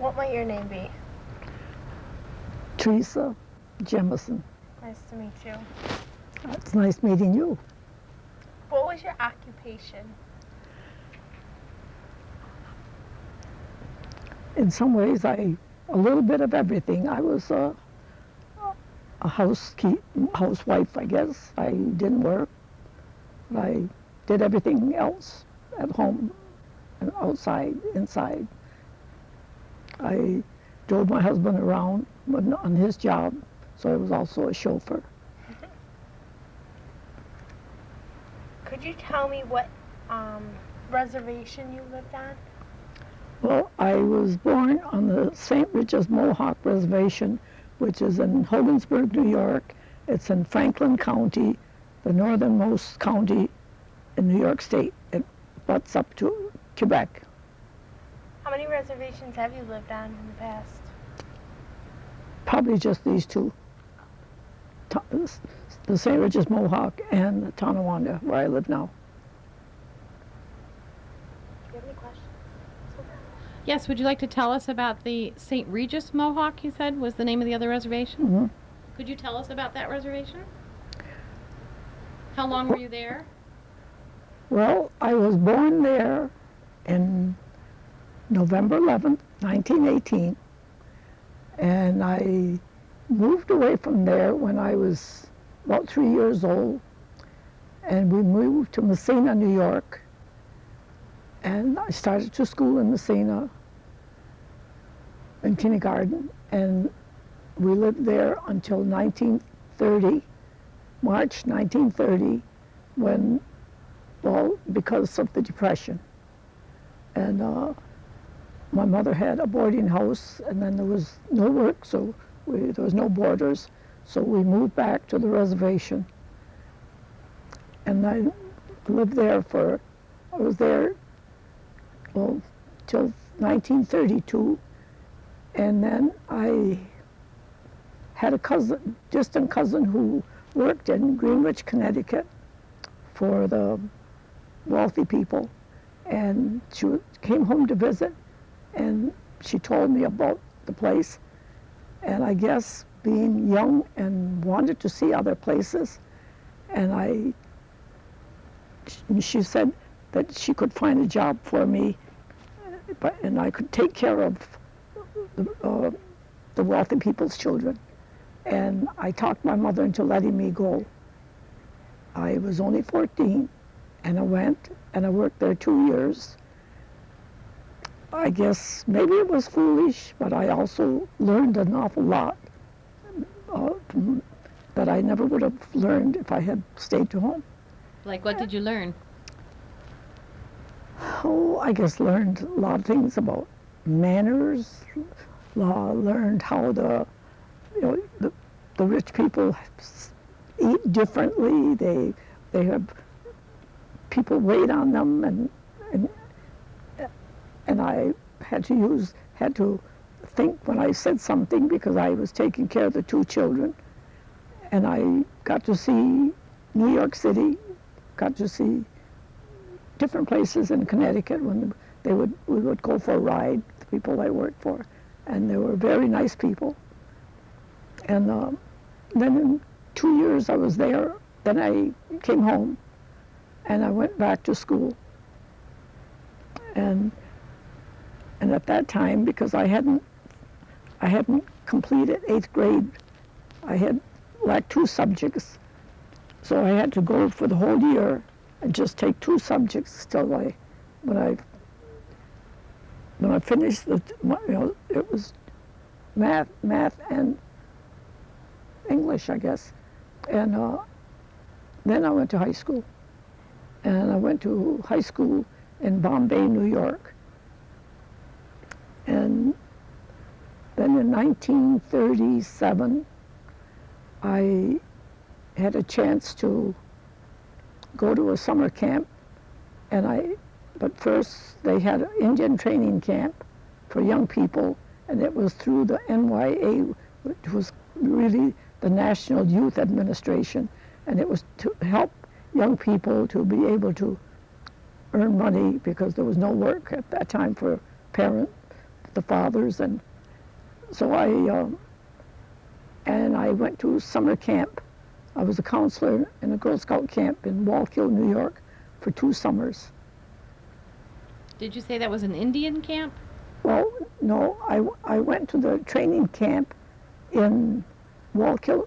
What might your name be? Theresa, Jemison. Nice to meet you. It's nice meeting you. What was your occupation? In some ways, a little bit of everything. I was a housewife, I guess. I didn't work. I did everything else at home and outside, inside. I drove my husband around on his job, so I was also a chauffeur. Could you tell me what reservation you lived on? Well, I was born on the St. Regis Mohawk Reservation, which is in Hogansburg, New York. It's in Franklin County, the northernmost county in New York State. It butts up to Quebec. How many reservations have you lived on in the past? Probably just these two, the St. Regis Mohawk and the Tonawanda, where I live now. Do you have any questions? Yes, would you like to tell us about the St. Regis Mohawk, you said, was the name of the other reservation? Mm-hmm. Could you tell us about that reservation? How long were you there? Well, I was born there in November 11th, 1918, and I moved away from there when I was about 3 years old, and we moved to Messina, New York, and I started to school in Messina in kindergarten, and we lived there until 1930, March 1930, when, well, because of the Depression. And my mother had a boarding house, and then there was no work, so there was no boarders, so we moved back to the reservation. And I lived there I was there, well, till 1932, and then I had a distant cousin who worked in Greenwich, Connecticut for the wealthy people, and she came home to visit, and she told me about the place, and I guess being young and wanted to see other places, and she said that she could find a job for me, and I could take care of the wealthy people's children. And I talked my mother into letting me go. I was only 14, and I went, and I worked there 2 years. I guess maybe it was foolish, but I also learned an awful lot that I never would have learned if I had stayed to home. Like, what did you learn? Oh, I guess learned a lot of things about manners, learned how the rich people eat differently. They have people wait on them, and I had to think when I said something, because I was taking care of the two children, and I got to see New York City, got to see different places in Connecticut when we would go for a ride, the people I worked for, and they were very nice people. And then in 2 years I was there, then I came home, and I went back to school. And at that time, because I hadn't completed 8th grade, I had lacked 2 subjects, so I had to go for the whole year and just take 2 subjects till when I finished it was math and English, I guess. And then I went to high school, and I went to high school in Bombay, New York. And then in 1937, I had a chance to go to a summer camp, but first they had an Indian training camp for young people, and it was through the NYA, which was really the National Youth Administration, and it was to help young people to be able to earn money, because there was no work at that time for the fathers, and so I went to summer camp. I was a counselor in a Girl Scout camp in Wallkill, New York, for 2 summers. Did you say that was an Indian camp? Well, no, I went to the training camp in Wallkill,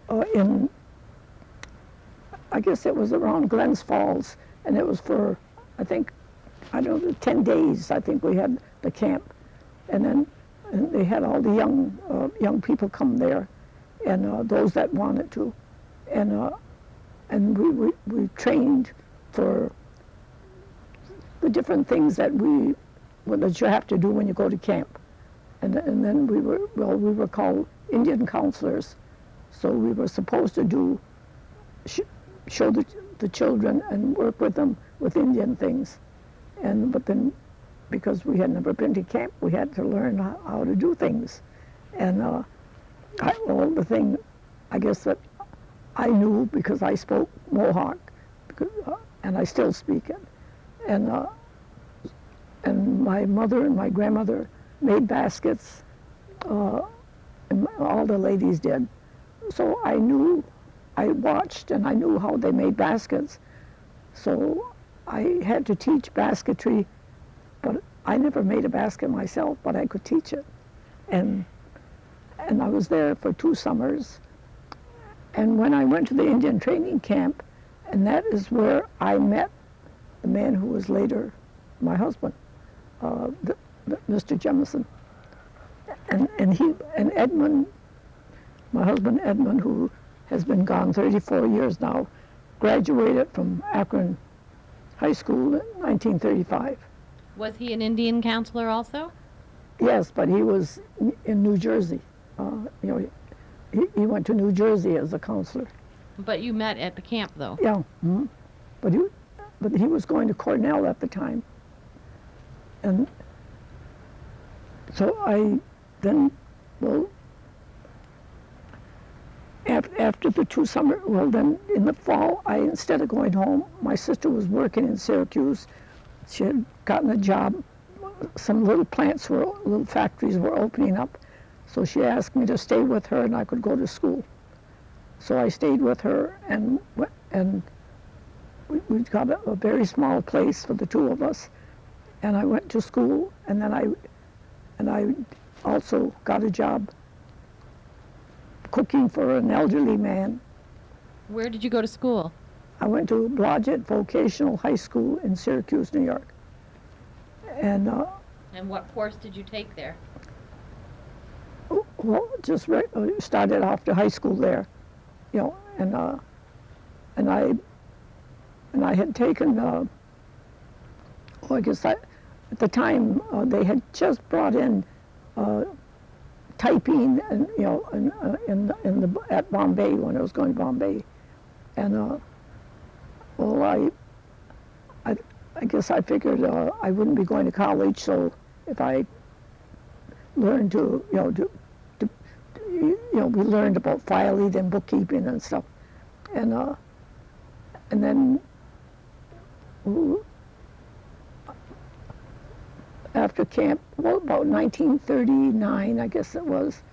I guess it was around Glens Falls, and it was for, I think, I don't know, 10 days, I think we had the camp. And they had all the young people come there, and those that wanted to. And we trained for the different things that you have to do when you go to camp. And then we were called Indian counselors. So we were supposed to show the children and work with them with Indian things. But then, because we had never been to camp, we had to learn how to do things. And the thing, I guess that I knew because I spoke Mohawk, and I still speak it. And my mother and my grandmother made baskets, and all the ladies did. So I watched and I knew how they made baskets. So I had to teach basketry, but I never made a basket myself, but I could teach it. And I was there for 2 summers. And when I went to the Indian training camp, and that is where I met the man who was later my husband, Mr. Jemison. And Edmund, my husband Edmund, who has been gone 34 years now, graduated from Akron High School in 1935. Was he an Indian counselor also? Yes, but he was in New Jersey. He went to New Jersey as a counselor. But you met at the camp, though. Yeah, but he was going to Cornell at the time. And so after the 2 summers, then in the fall, instead of going home, my sister was working in Syracuse. She had gotten a job. Some little factories were opening up. So she asked me to stay with her and I could go to school. So I stayed with her, and we got a very small place for the 2 of us. And I went to school, and then I also got a job cooking for an elderly man. Where did you go to school? I went to Blodgett Vocational High School in Syracuse, New York. And what course did you take there? Well, just started off to high school there, and I had taken. I guess at the time they had just brought in typing, and at Bombay when I was going to Bombay, and I guess I figured I wouldn't be going to college, so if I learned to we learned about filing and bookkeeping and stuff, and then after camp, about 1939, I guess it was,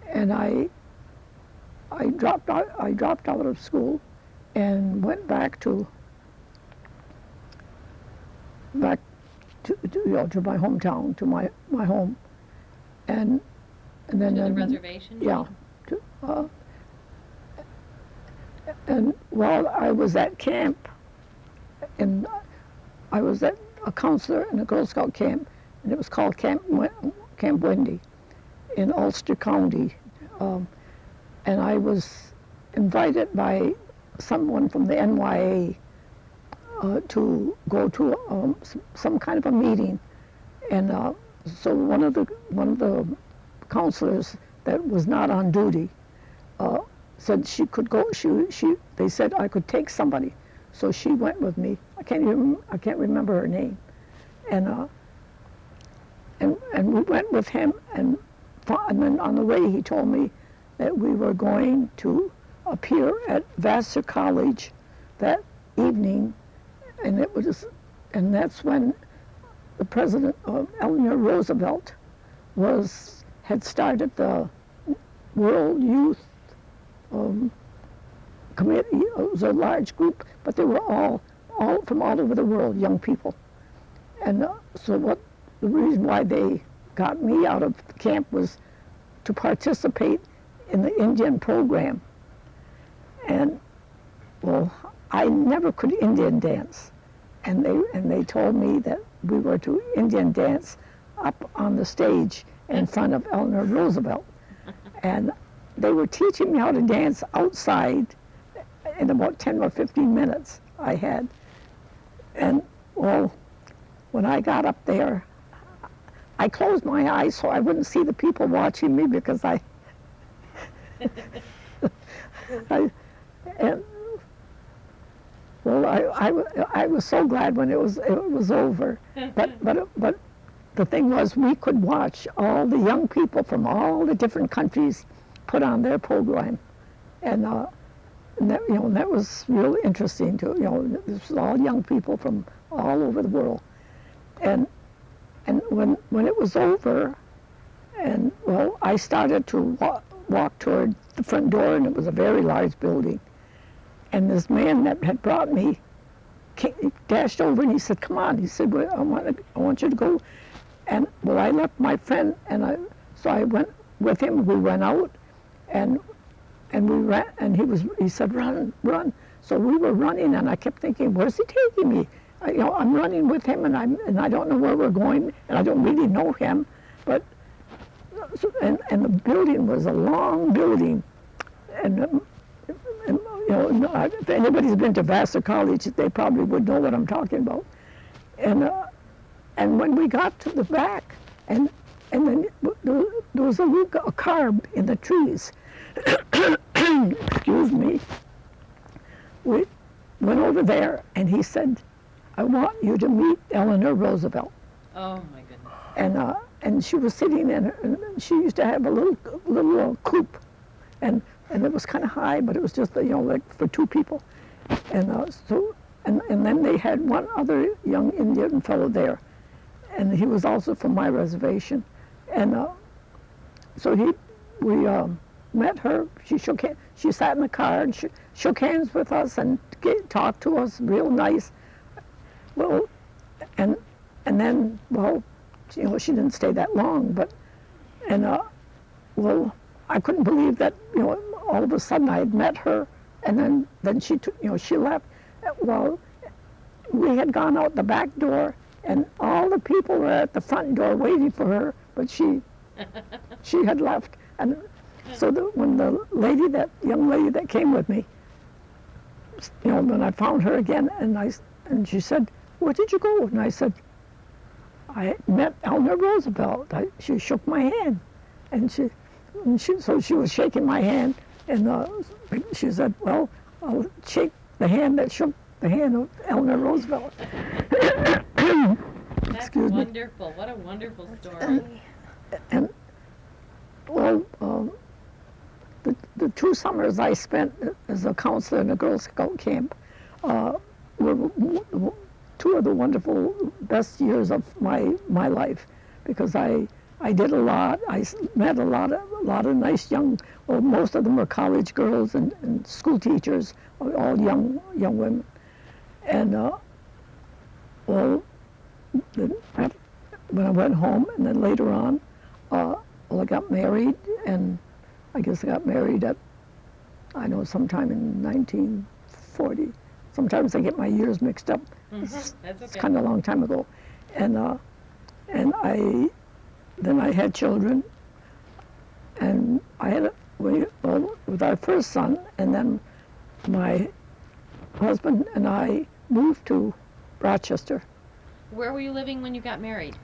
and I dropped out of school and went back to my hometown, to my home, and then To the reservation? Yeah. And while I was at camp, and I was at a counselor in a Girl Scout camp, and it was called Camp Wendy in Ulster County, and I was invited by someone from the NYA to go to some kind of a meeting, and so one of the counselors that was not on duty said she could go. They said I could take somebody, so she went with me. I can't remember her name, and we went with him, and then on the way he told me that we were going to appear at Vassar College that evening, and that's when the president, Eleanor Roosevelt, had started the World Youth Committee. It was a large group, but they were all from all over the world, young people. And so the reason why they got me out of the camp was to participate in the Indian program. And well, I never could Indian dance, and they told me that we were to Indian dance up on the stage in front of Eleanor Roosevelt, and they were teaching me how to dance outside in about 10 or 15 minutes I had. And well, when I got up there, I closed my eyes so I wouldn't see the people watching me, because I was so glad when it was over. But the thing was, we could watch all the young people from all the different countries put on their program, and that was real interesting too. This was all young people from all over the world, and when it was over, and well, I started to walk toward the front door, and it was a very large building. And this man that had brought me dashed over, and he said, "Come on." He said, "Well, I want you to go." And well, I left my friend, and so I went with him. We went out, and we ran, and he said, "Run, run." So we were running, and I kept thinking, "Where's he taking me?" I'm running with him, and I don't know where we're going, and I don't really know him, but and the building was a long building, and if anybody's been to Vassar College, they probably would know what I'm talking about. And when we got to the back, and then there was a car in the trees. Excuse me. We went over there, and he said, "I want you to meet Eleanor Roosevelt." Oh my goodness. And she was sitting in and she used to have a little coupe, and it was kind of high, but it was just like for two people, and then they had one other young Indian fellow there, and he was also from my reservation, and so we met her. She shook hands. She sat in the car and she shook hands with us and talked to us real nice. Well, and then she didn't stay that long, but I couldn't believe that all of a sudden I had met her, and then she left. Well, we had gone out the back door, and all the people were at the front door waiting for her, but she had left. And so when the young lady that came with me, when I found her again, and she said, "Where did you go?" And I said, "I met Eleanor Roosevelt." She shook my hand, and so she was shaking my hand, and she said, "Well, I'll shake the hand that shook the hand of Eleanor Roosevelt." That's wonderful. What a wonderful story. And the 2 summers I spent as a counselor in a Girl Scout camp were 2 of the wonderful, best years of my life, because I did a lot. I met a lot of nice young. Well, most of them were college girls and school teachers, all young women. And when I went home, and then later on, I got married, and I guess I got married at, sometime in 1940. Sometimes I get my years mixed up. That's okay. It's kind of a long time ago, and then I had children, and I had with our first son, and then my husband and I moved to Rochester. Where were you living when you got married?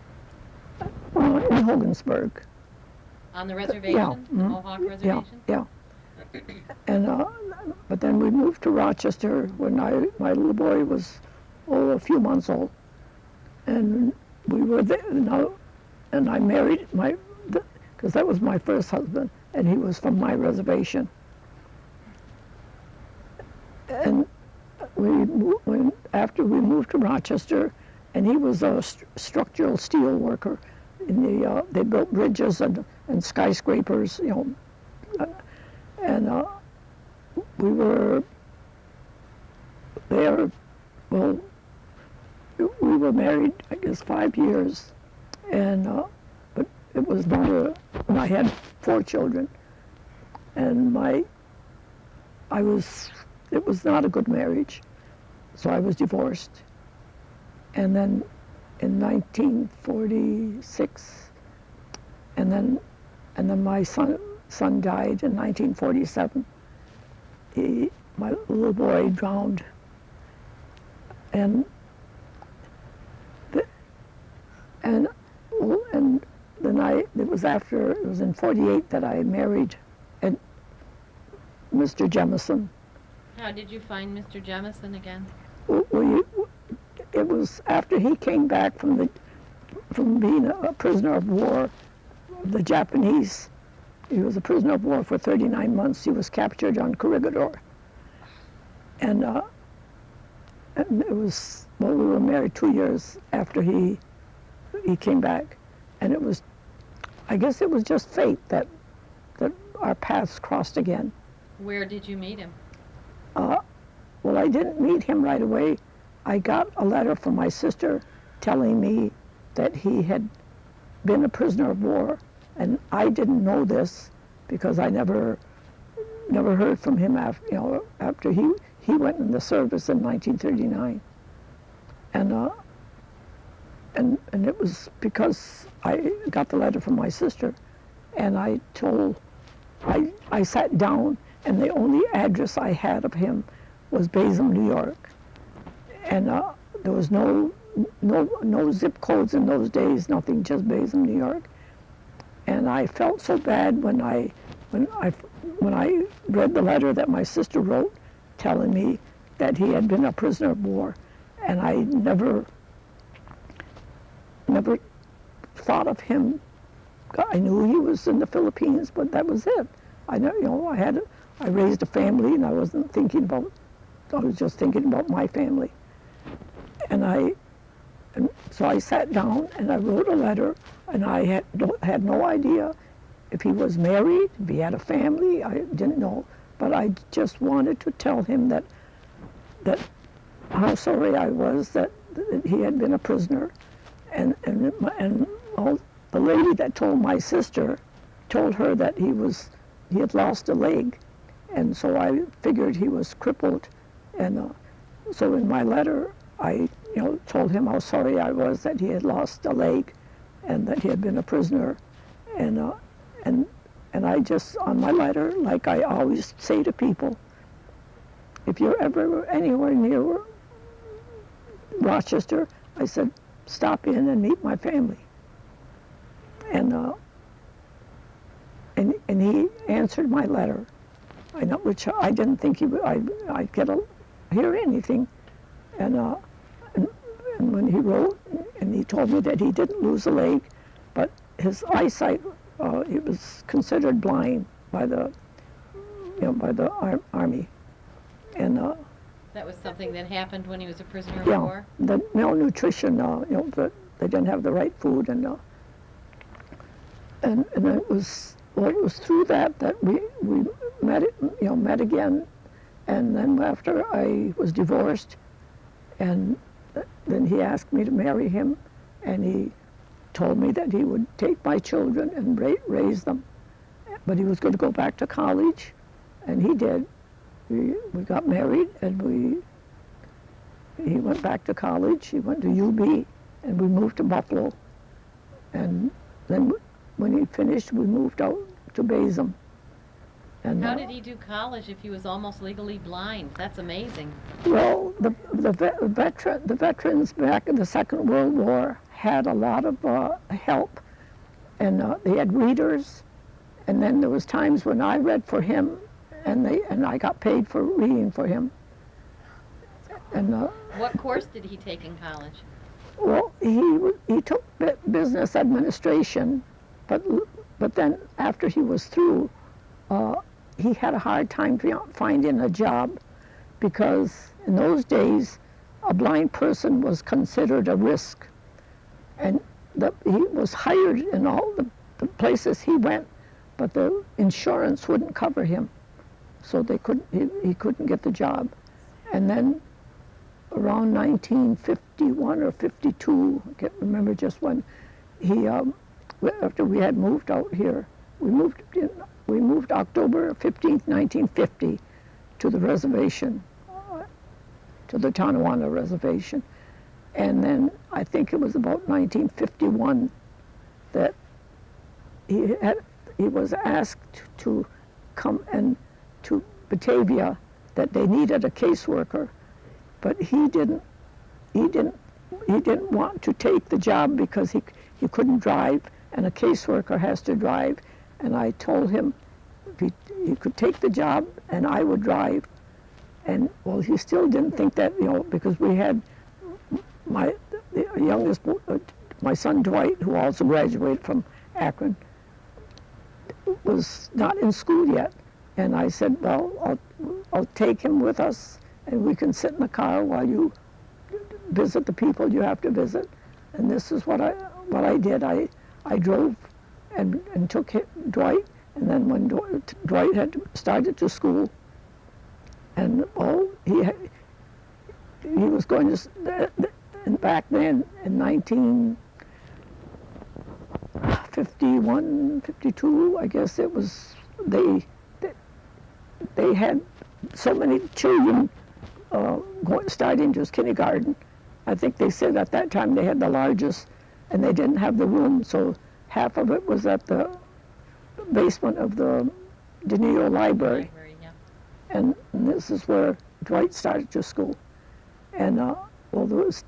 In Hogansburg. On the reservation? The Mohawk reservation? Yeah. And but then we moved to Rochester when my little boy was a few months old, and we were there. And I married because that was my first husband, and he was from my reservation. And after we moved to Rochester, and he was a structural steel worker, they built bridges and skyscrapers, and we were there. Well, we were married, I guess, 5 years, and but it was not and I had 4 children, and it was not a good marriage, so I was divorced, and then in 1946, and then my son died in 1947. My little boy drowned, and then it was in 48 that I married Mr. Jemison. How did you find Mr. Jemison again? It was after he came back from being a prisoner of war of the Japanese. He was a prisoner of war for 39 months. He was captured on Corregidor. And it was, well, we were married 2 years after he came back. And I guess it was just fate that our paths crossed again. Where did you meet him? Well, I didn't meet him right away. I got a letter from my sister telling me that he had been a prisoner of war, and I didn't know this because I never heard from him after he went in the service in 1939, and it was because I got the letter from my sister, and I sat down, and the only address I had of him was Baysham, New York, and there was no zip codes in those days, nothing, just Baysham, New York. And I felt so bad when I read the letter that my sister wrote, telling me that he had been a prisoner of war, and I never thought of him. I knew he was in the Philippines, but that was it. I raised a family, and I was just thinking about my family. And so I sat down and I wrote a letter, and I had no idea if he was married, if he had a family. I didn't know, but I just wanted to tell him that how sorry I was that he had been a prisoner, and the lady that told my sister told her that he had lost a leg, and so I figured he was crippled, and so in my letter I told him how sorry I was that he had lost a leg, and that he had been a prisoner, and I just, on my letter, like I always say to people, if you're ever anywhere near Rochester, I said, stop in and meet my family. And he answered my letter, which I didn't think I'd hear anything, and when he wrote, and he told me that he didn't lose a leg, but his eyesight, he was considered blind by the army, and that was something that happened when he was a prisoner of yeah, war? the malnutrition, they didn't have the right food, and it was through that we met again, and then after I was divorced, and then he asked me to marry him, and he told me that he would take my children and raise them, but he was going to go back to college, and he did. We got married, and he went back to college. He went to UB, and we moved to Buffalo, and then when he finished, we moved out to Baysham. And how did he do college if he was almost legally blind? That's amazing. Well, the veterans back in the Second World War had a lot of help, and they had readers, and then there was times when I read for him, and I got paid for reading for him. And what course did he take in college? Well, he took business administration, but then after he was through, he had a hard time finding a job, because in those days a blind person was considered a risk, and he was hired in all the places he went, but the insurance wouldn't cover him, so he couldn't get the job. And then around 1951 or 52, I can't remember just when, after we had moved out here, we moved October 15th, 1950 to the reservation, to the Tonawanda reservation. And then I think it was about 1951 that he was asked to come and to Batavia, that they needed a caseworker, but he didn't want to take the job because he couldn't drive, and a caseworker has to drive. And I told him if he could take the job and I would drive. And well, he still didn't think that, because we had my youngest, my son Dwight, who also graduated from Akron, was not in school yet. And I said, well, I'll take him with us, and we can sit in the car while you visit the people you have to visit. And this is what I did. I drove and took Dwight, and then when Dwight had started to school, and he was going to, and back then in 1951, 52, I guess it was, they had so many children starting just kindergarten. I think they said at that time they had the largest, and they didn't have the room, so half of it was at the basement of the Deneo Library. Yeah. And this is where Dwight started to school. And there was,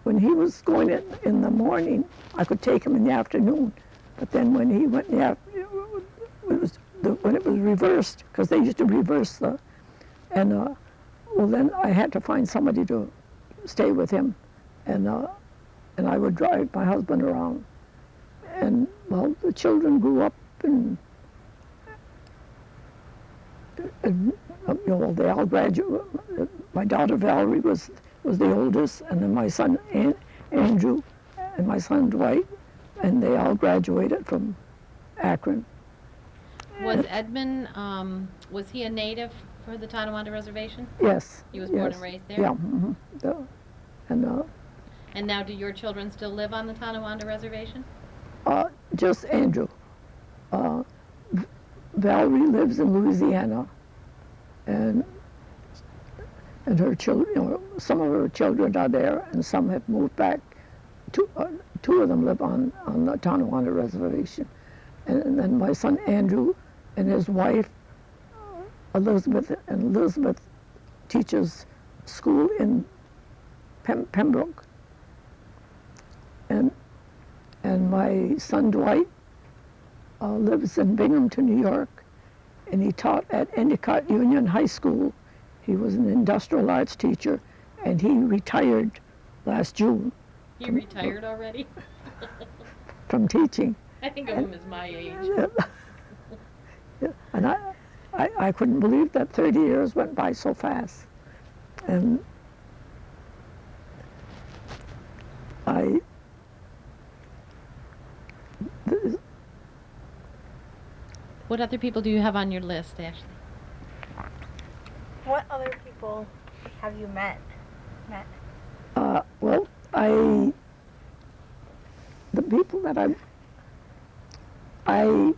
when he was going in the morning, I could take him in the afternoon. But then when he went in the afternoon, when it was reversed, because they used to reverse then I had to find somebody to stay with him, and I would drive my husband around. And the children grew up, and they all graduated. My daughter Valerie was the oldest, and then my son Andrew and my son Dwight, and they all graduated from Akron. Was Edmund, was he a native for the Tonawanda Reservation? Yes. He was born and raised there? Yeah. And now do your children still live on the Tonawanda Reservation? Just Andrew. Valerie lives in Louisiana, and her children, some of her children are there, and some have moved back. Two of them live on the Tonawanda Reservation, and then my son Andrew and his wife Elizabeth, and Elizabeth teaches school in Pembroke, and my son Dwight lives in Binghamton, New York, and he taught at Endicott Union High School. He was an industrial arts teacher, and he retired last June. He retired already? From teaching. I think of him as my age. Yeah. And I couldn't believe that 30 years went by so fast. And What other people do you have on your list, Ashley? What other people have you met? Well, the people that I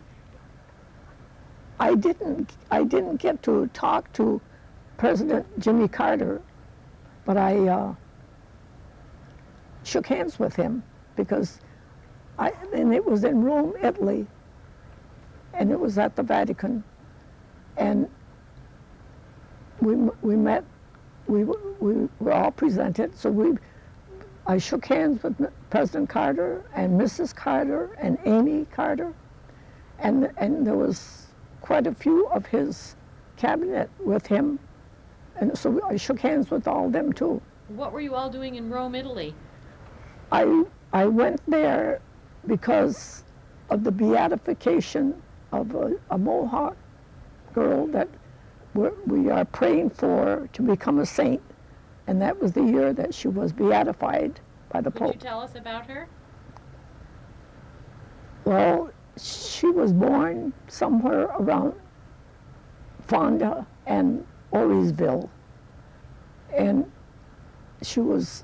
didn't get to talk to President Jimmy Carter, but I shook hands with him because and it was in Rome, Italy, and it was at the Vatican, and we met. We were all presented, so I shook hands with President Carter and Mrs. Carter and Amy Carter, and there was quite a few of his cabinet with him, and so I shook hands with all of them too. What were you all doing in Rome, Italy? I went there because of the beatification of a Mohawk girl that we are praying for to become a saint, and that was the year that she was beatified by the Could you Pope. tell us about her? Well, she was born somewhere around Fonda and Orisville, and she was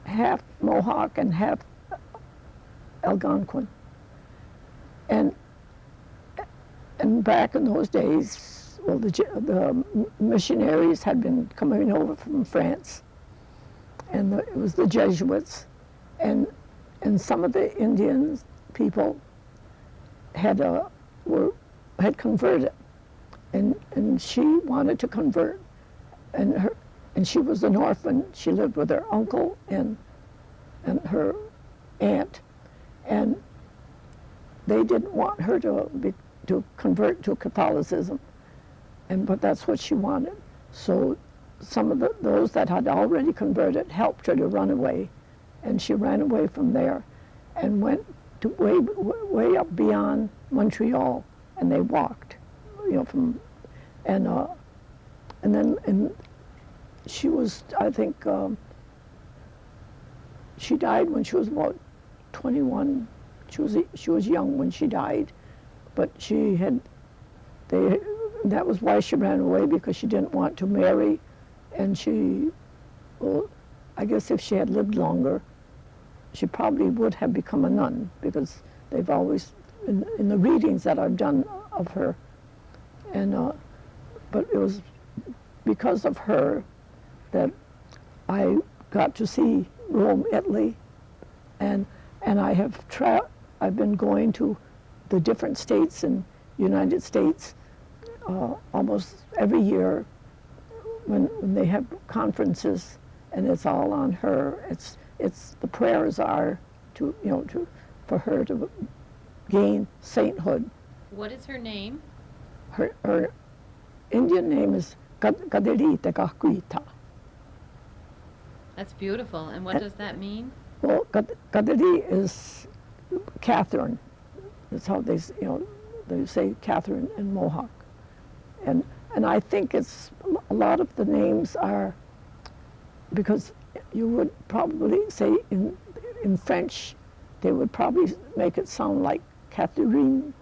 half Mohawk and half Algonquin. And back in those days, well, the missionaries had been coming over from France, and it was the Jesuits, and some of the Indians people had converted, and she wanted to convert, and she was an orphan. She lived with her uncle and her aunt, and they didn't want her to convert to Catholicism, but that's what she wanted. So some of those that had already converted helped her to run away, and she ran away from there and went to way up beyond Montreal, and they walked, and she was, I think, she died when she was about 21. She was young when she died, but that was why she ran away, because she didn't want to marry, and I guess if she had lived longer, she probably would have become a nun, because they've always, in the readings that I've done of her, but it was because of her that I got to see Rome, Italy, and I've been going to the different states in United States almost every year when they have conferences, and it's all on her. It's the prayers are for her to gain sainthood. What is her name? Her Indian name is Kaderita Kakuita. That's beautiful. And what does that mean? Well, Kaderi is Catherine. That's how they say Catherine in Mohawk. And I think it's a lot of the names are, because you would probably say in French, they would probably make it sound like Catherine,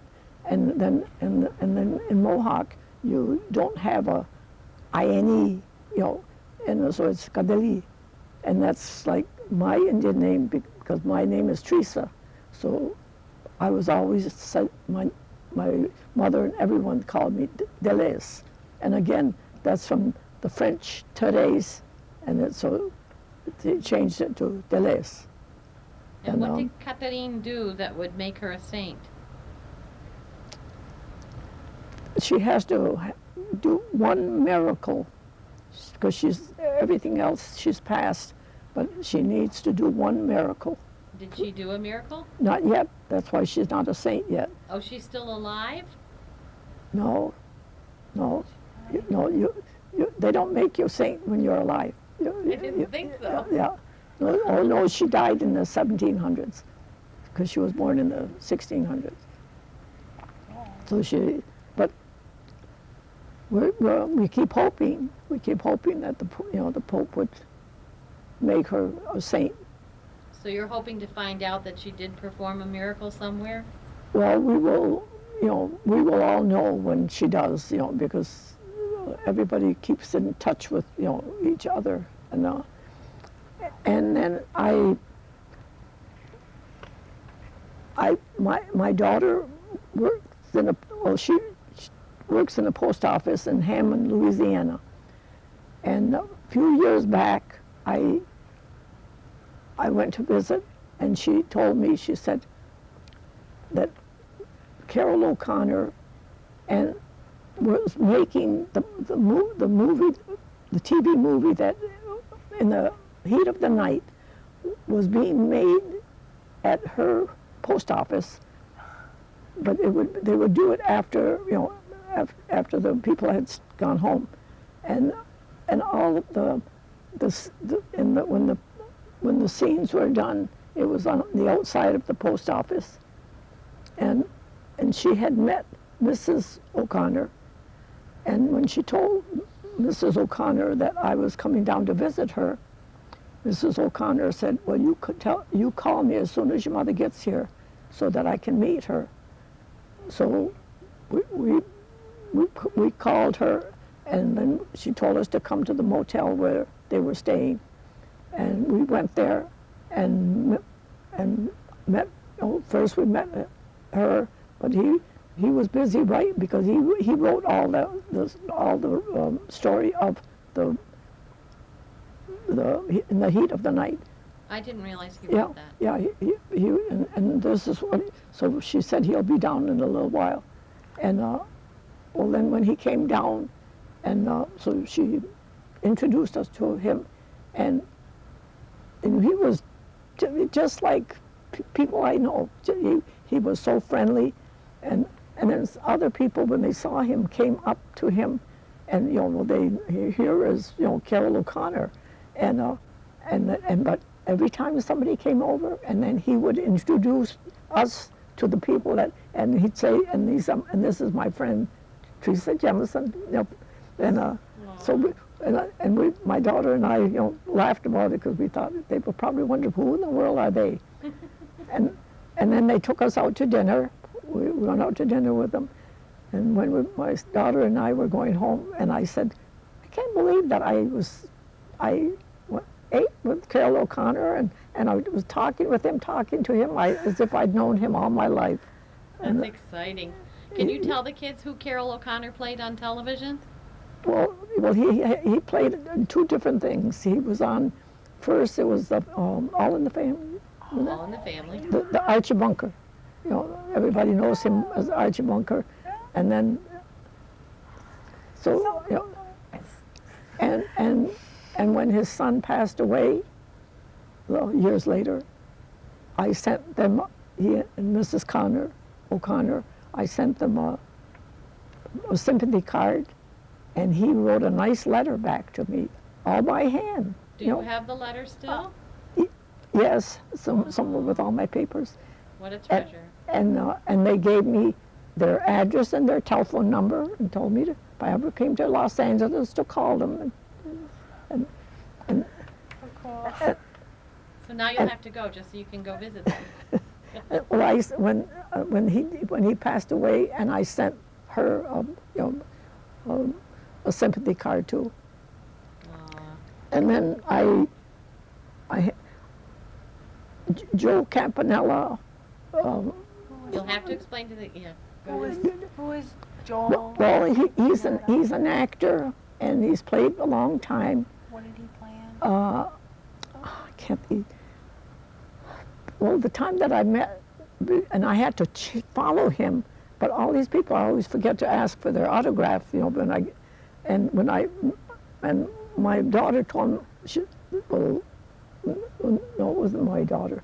and then in Mohawk you don't have a INE, and so it's Kadeli, and that's like my Indian name, because my name is Theresa. So I was always said, my mother and everyone called me Deleuze, and again that's from the French Therese, and so they changed it to Deleuze. And what did Catherine do that would make her a saint? She has to do one miracle, because everything else she's passed, but she needs to do one miracle. Did she do a miracle? Not yet. That's why she's not a saint yet. Oh, she's still alive? No. They don't make you a saint when you're alive. I didn't think so. Yeah. No, she died in the 1700s, because she was born in the 1600s. So but we keep hoping. We keep hoping that the Pope would make her a saint. So you're hoping to find out that she did perform a miracle somewhere? Well, we will all know when she does, because everybody keeps in touch with, each other, and then my daughter she works in a post office in Hammond, Louisiana, and a few years back I went to visit, and she told me, she said that Carol O'Connor was making the TV movie that in the heat of the night was being made at her post office, but they would do it after after the people had gone home, and all of when the scenes were done, it was on the outside of the post office, and she had met Mrs. O'Connor, and when she told Mrs. O'Connor that I was coming down to visit her. Mrs. O'Connor said, well, you call me as soon as your mother gets here so that I can meet her. So we called her, and then she told us to come to the motel where they were staying. And we went there and met, first we met her, but he was busy writing because he wrote all the story of the in the heat of the night. I didn't realize he wrote that. Yeah, and this is what, so she said he'll be down in a little while. And well, then when he came down, and so she introduced us to him, and he was just like people I know. He was so friendly, and then other people, when they saw him, came up to him, and here is Carol O'Connor, but every time somebody came over, and then he would introduce us to the people and he'd say, and this is my friend Theresa Jemison, my daughter and I, laughed about it because we thought they were probably wondering who in the world are they, and then they took us out to dinner. We went out to dinner with them, and when my daughter and I were going home, and I said, I can't believe that I ate with Carol O'Connor, and I was talking to him as if I'd known him all my life. That's exciting. Can you tell the kids who Carol O'Connor played on television? Well, he played in two different things. He was on, first it was All in the Family. All in the Family. The Archie Bunker. Everybody knows him as Archie Bunker. And then, and when his son passed away, years later, I sent them, he and Mrs. O'Connor, I sent them a sympathy card, and he wrote a nice letter back to me, all by hand. Do you have the letter still? Yes, somewhere with all my papers. What a treasure. And they gave me their address and their telephone number and told me if I ever came to Los Angeles to call them. So cool. So now you'll have to go just so you can go visit them. Well, when he passed away, and I sent her a sympathy card too. And then Joe Campanella. You'll have to explain to the Who is Joel? Well, he's an actor, and he's played a long time. What did he play in? I can't be. Well, the time that I met, and I had to follow him, but all these people, I always forget to ask for their autograph. And my daughter told me, no, it wasn't my daughter.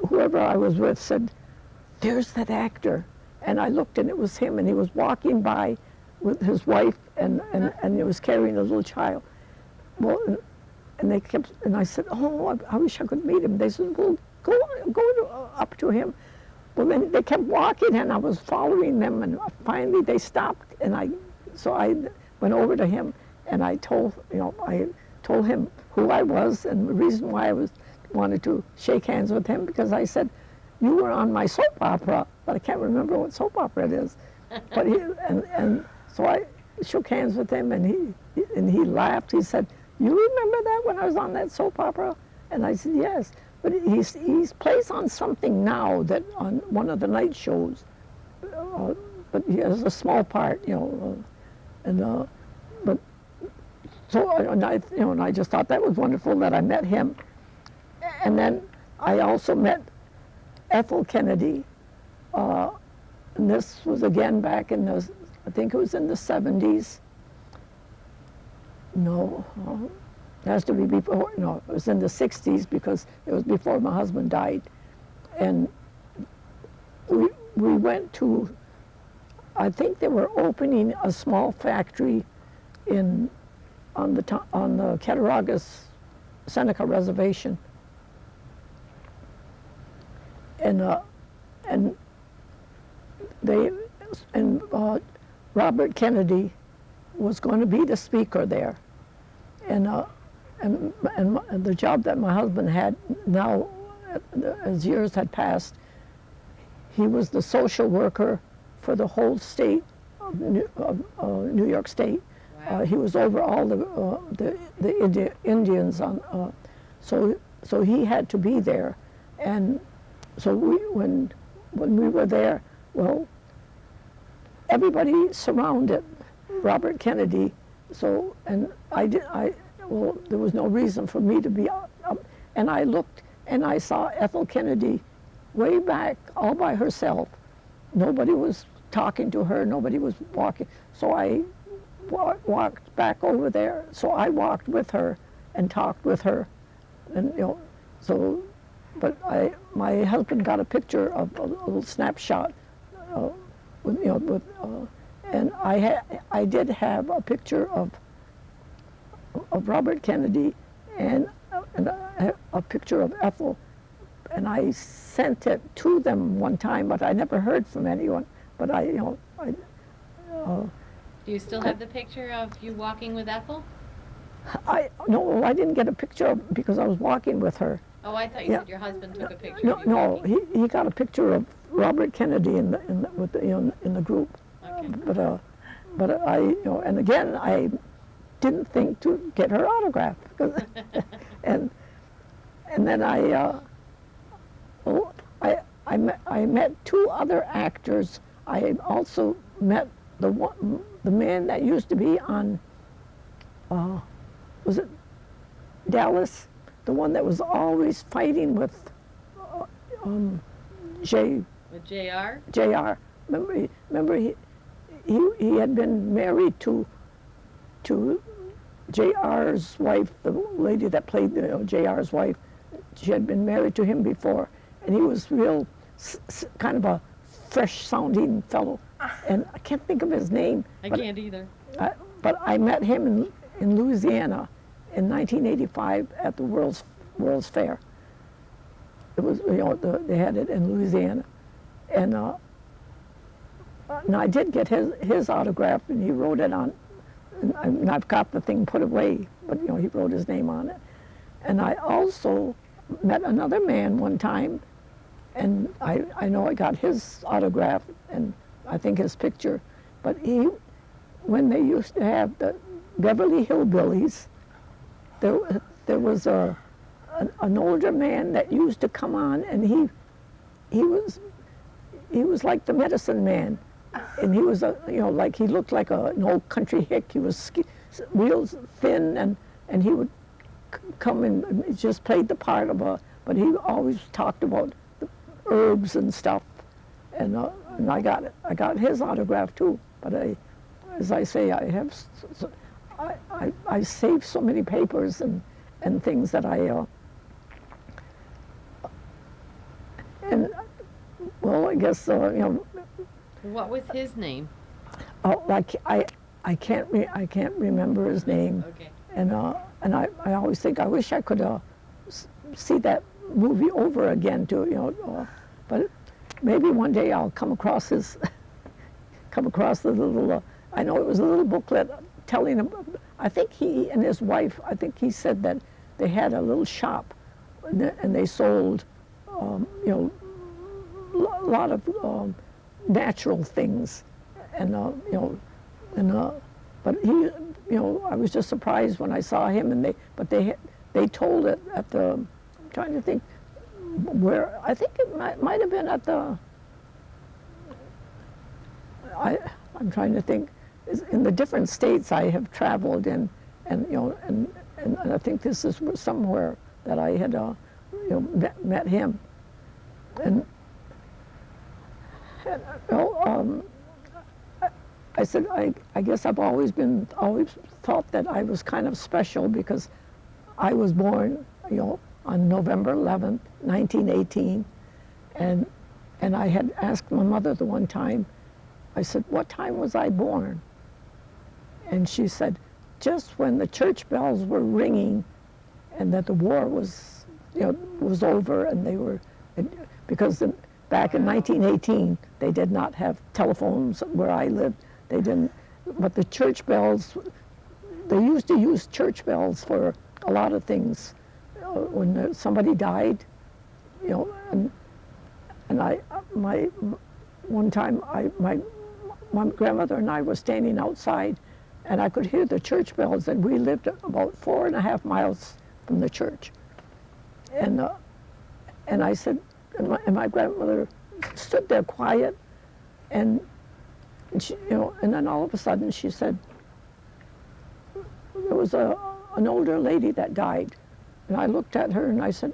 Whoever I was with said, "There's that actor," and I looked, and it was him, and he was walking by with his wife, and he was carrying a little child. Well, and they kept, and I said, "Oh, I wish I could meet him." They said, "Well, go up to him." Well, then they kept walking, and I was following them, and finally they stopped, and I went over to him, and I told him who I was, and the reason why I wanted to shake hands with him, because I said, "You were on my soap opera," but I can't remember what soap opera it is. But so I shook hands with him, and he laughed. He said, "You remember that when I was on that soap opera?" And I said, "Yes." But he plays on something now, that on one of the night shows, but he has a small part, but so and I just thought that was wonderful that I met him. And then I also met Ethel Kennedy, and this was again back in I think it was in the 70s. No, it has to be before, no, it was in the 60s, because it was before my husband died. And we went to, I think they were opening a small factory on the Cattaraugus Seneca Reservation. And Robert Kennedy was going to be the speaker there. And the job that my husband had now, as years had passed, he was the social worker for the whole state of New York State. Wow. He was over all the Indians on, so he had to be there, and so when we were there, well, everybody surrounded Robert Kennedy. So, and well, there was no reason for me to be up, and I looked and I saw Ethel Kennedy way back all by herself. Nobody was talking to her, nobody was walking. So I walked back over there. So I walked with her and talked with her, and so, but my husband got a picture of a little snapshot, and I did have a picture of Robert Kennedy and a picture of Ethel, and I sent it to them one time, but I never heard from anyone. But Do you still have the picture of you walking with Ethel? No, I didn't get a picture of, because I was walking with her. Oh, I thought you said your husband took a picture No, of you walking. he got a picture of Robert Kennedy in the group. Okay. But I and again I didn't think to get her autograph, and then I met two other actors. I also met the man that used to be on was it Dallas, the one that was always fighting with With JR? JR. Remember he had been married to JR's wife, the lady that played JR's wife. She had been married to him before, and he was real kind of a fresh-sounding fellow. And I can't think of his name. I can't either. But I met him in Louisiana in 1985 at the World's Fair. It was they had it in Louisiana, and I did get his autograph, and he wrote it on. And I've got the thing put away, but he wrote his name on it. And I also met another man one time, and I know I got his autograph and I think his picture. But when they used to have the Beverly Hillbillies, there was an older man that used to come on, and he was like the medicine man. And he was like he looked like an old country hick. He was real thin, and he would come and just played the part of but he always talked about the herbs and stuff, and I got his autograph too. But as I say, I saved so many papers and things that and well, I guess What was his name? Oh, I can't remember his name. Okay. And I always think I wish I could see that movie over again too. But maybe one day I'll come across the little. I know it was a little booklet telling him. I think he and his wife. I think he said that they had a little shop, and they sold, a lot of. Natural things, and but he, I was just surprised when I saw him, and they told it at the. I'm trying to think where. I think it might have been at the. I'm trying to think, in the different states I have traveled in, and I think this is somewhere that I had met him, and. I said, I guess I've always thought that I was kind of special because I was born, on November 11th, 1918, and I had asked my mother the one time, I said, what time was I born? And she said, just when the church bells were ringing, and that the war was over, and they were, because back in 1918, they did not have telephones where I lived. They didn't, but the church bells, they used to use church bells for a lot of things. When somebody died, you know, and one time my grandmother and I were standing outside, and I could hear the church bells, and we lived about 4.5 miles from the church. And I said, and my grandmother stood there quiet, and she, you know, and then all of a sudden she said, there was an older lady that died, and I looked at her and I said,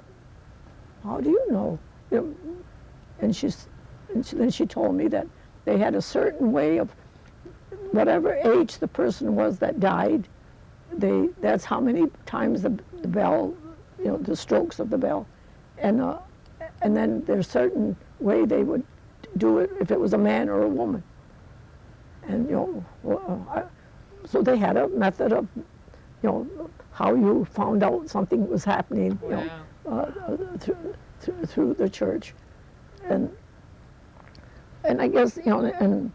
how do you know? You know, and then she told me that they had a certain way of, whatever age the person was that died, that's how many times the bell, you know, the strokes of the bell, and then there's a certain way they would do it if it was a man or a woman, and you know, so they had a method of, you know, how you found out something was happening, you know, through the church, and I guess, you know, and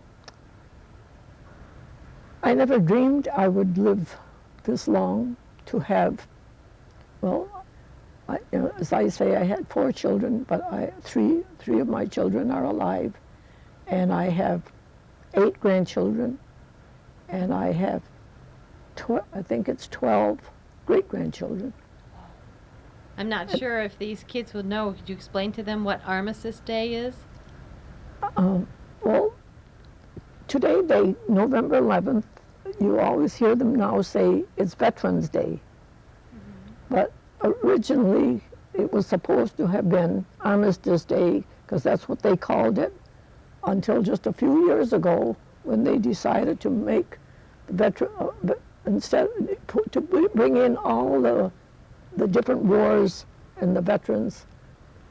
I never dreamed I would live this long to have, well, you know, as I say, I had 4 children, but three of my children are alive, and I have 8 grandchildren, and I have, I think it's 12 great-grandchildren. I'm not sure if these kids would know. Could you explain to them what Armistice Day is? Well, today, November 11th, you always hear them now say it's Veterans Day. But originally, it was supposed to have been Armistice Day, because that's what they called it, until just a few years ago, when they decided to make instead to bring in all the different wars and the veterans,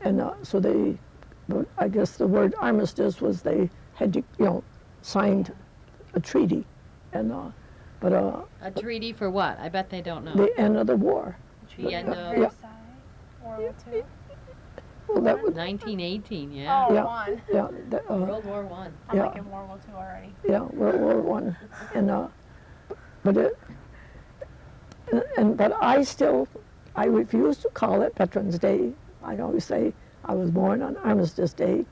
and so they, I guess the word armistice was they had to, you know, signed a treaty, and A treaty for what? I bet they don't know. the end of the war. The end of Yeah. World War II? Well, that was 1918, yeah. Oh, Yeah. one. yeah, World War One. I'm Yeah. like in World War II already. yeah, World War One, and but it, but I refuse to call it Veterans Day. I always say I was born on Armistice Day,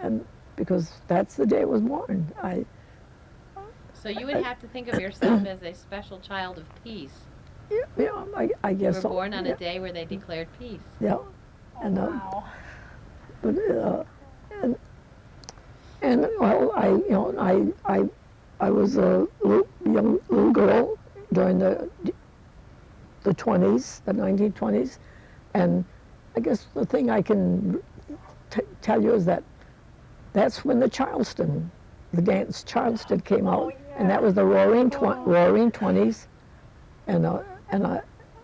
and because that's the day I was born. So you would have to think of yourself as a special child of peace. Yeah, I You guess were so. born on yeah, a day where they declared peace. Yeah, Oh, and wow. but and well, I was a young little girl during the 20s, the 1920s, and I guess the thing I can tell you is that that's when the Charleston, the dance Charleston came out, and that was the Roaring 20s, and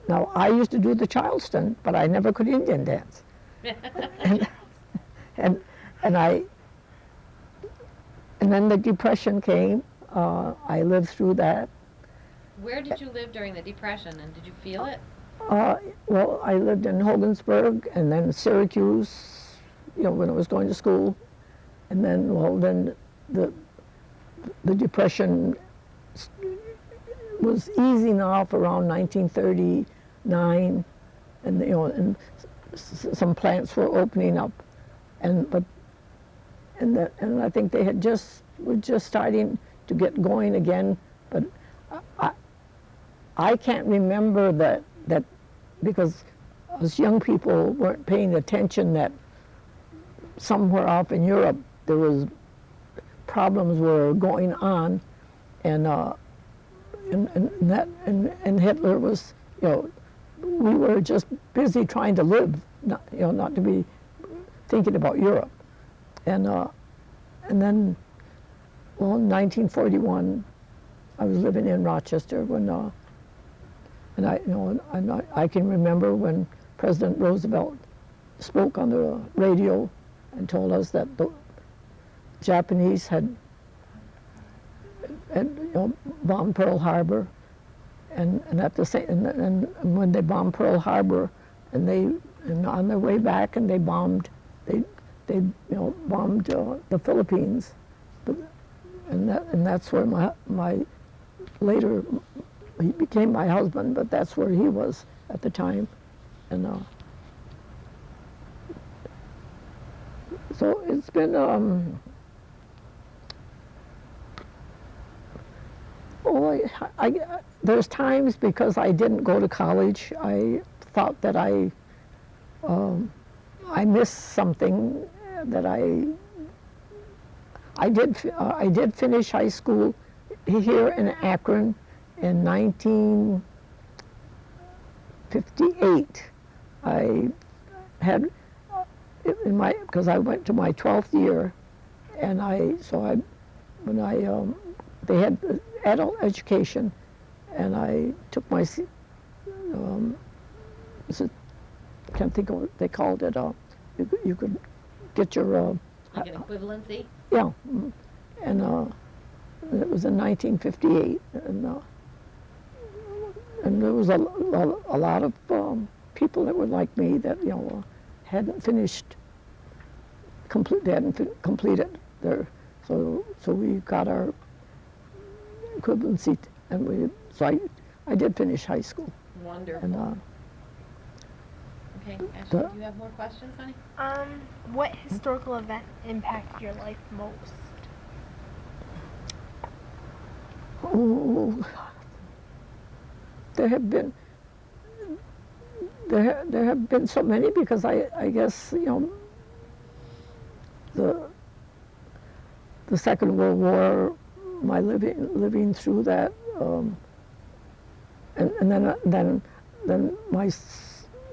now I used to do the Charleston, but I never could Indian dance, and then the Depression came. I lived through that. Where did you live during the Depression, and did you feel it? Well, I lived in Hogansburg and then Syracuse, you know, when I was going to school, and then the Depression was easing off around 1939, and you know, and some plants were opening up, and I think they were just starting to get going again, but I can't remember that because us young people weren't paying attention that somewhere off in Europe there was problems were going on, and Hitler was, you know, we were just busy trying to live, not to be thinking about Europe, and then, well, in 1941, I was living in Rochester when, and I can remember when President Roosevelt spoke on the radio and told us that the Japanese had bombed Pearl Harbor, and at the same, and when they bombed Pearl Harbor, and on their way back, and they bombed the Philippines, and that's where my later he became my husband, but that's where he was at the time. And so it's been, there's times because I didn't go to college, I thought that I missed something that I did finish high school here in Akron in 1958. I had because I went to my 12th year, and they had adult education, and I took my can't think of what they called it. You could get your Like an equivalency? yeah, and it was in 1958, and there was a lot of people that were like me that hadn't completed their, so we got our equivalency, and I did finish high school. Wonderful. And okay, Ashley, do you have more questions, honey? What historical event impacted your life most? Oh, there have been so many, because I guess the Second World War, my living through that, and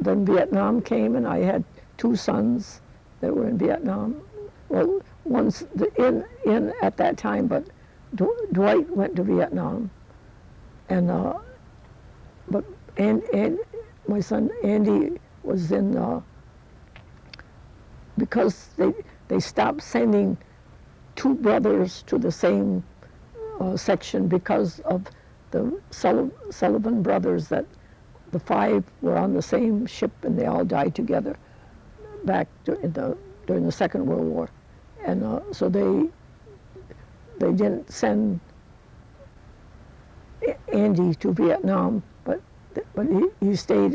then Vietnam came, and I had two sons that were in Vietnam. Well, one's in at that time, but Dwight went to Vietnam, and my son Andy was in, because they stopped sending two brothers to the same section because of the Sullivan brothers, that the five were on the same ship and they all died together back during the Second World War, and so they didn't send Andy to Vietnam, but he stayed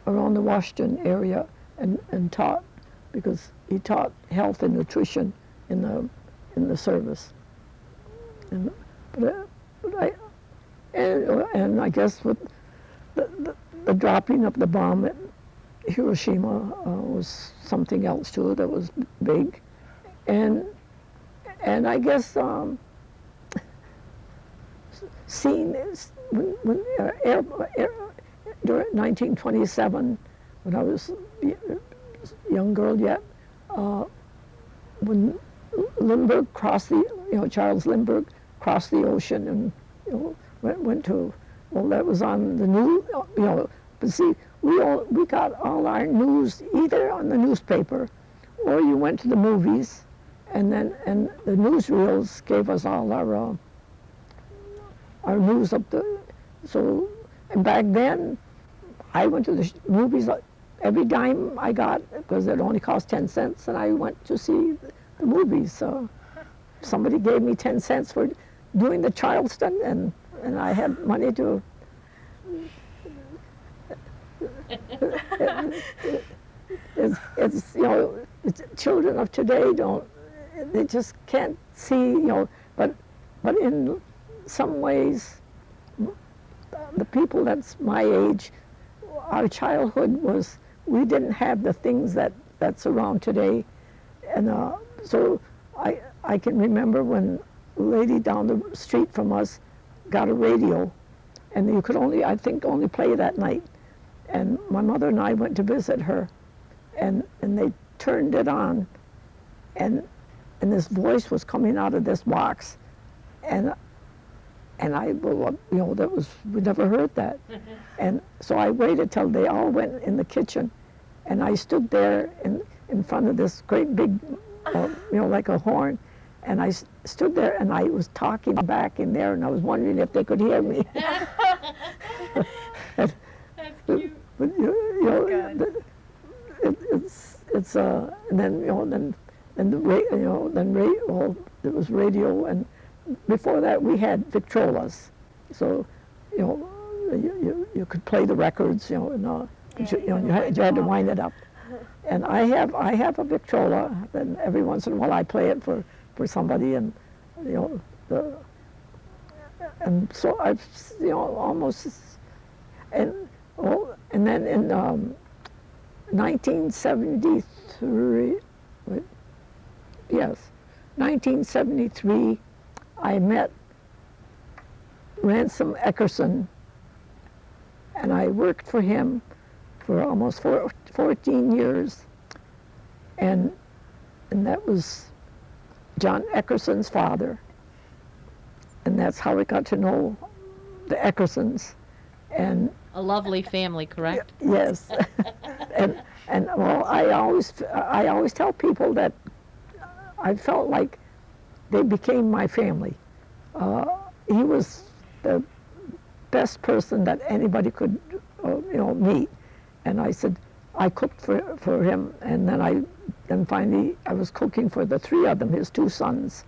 around the Washington area and taught, because he taught health and nutrition in the service. And I guess with the dropping of the bomb at Hiroshima was something else too that was big, and I guess seeing this when during 1927, when I was a young girl yet, when Lindbergh crossed Charles Lindbergh crossed the ocean and went to, well, that was on the news, but see, we got all our news either on the newspaper, or you went to the movies, and the newsreels gave us all our news up the, so, and back then, I went to the movies every dime I got, because it only cost 10 cents, and I went to see the movies. So somebody gave me 10 cents for doing the Charleston, and I had money to. It's children of today they just can't see, but in some ways, the people that's my age, our childhood was, we didn't have the things that's around today, and so I can remember when a lady down the street from us got a radio, and you could only play that night, and my mother and I went to visit her, and they turned it on, and this voice was coming out of this box, and I, that was, we never heard that. And so I waited till they all went in the kitchen, and I stood there in front of this great big, like a horn, and I stood there and I was talking back in there, and I was wondering if they could hear me. That's cute. But it's and then then there was radio, and before that we had Victrolas, so you know you could play the records, you know, and but you had to wind it up. And I have a Victrola, and every once in a while I play it for somebody, and you know and so I've almost and then in 1973, yes, 1973, I met Ransom Eckerson, and I worked for him for almost 14 years, and that was John Eckerson's father, and that's how I got to know the Eckersons, and A lovely family, correct? yes, and well, I always tell people that I felt like they became my family. He was the best person that anybody could meet, and I said I cooked for him, and then finally I was cooking for the three of them, his two sons,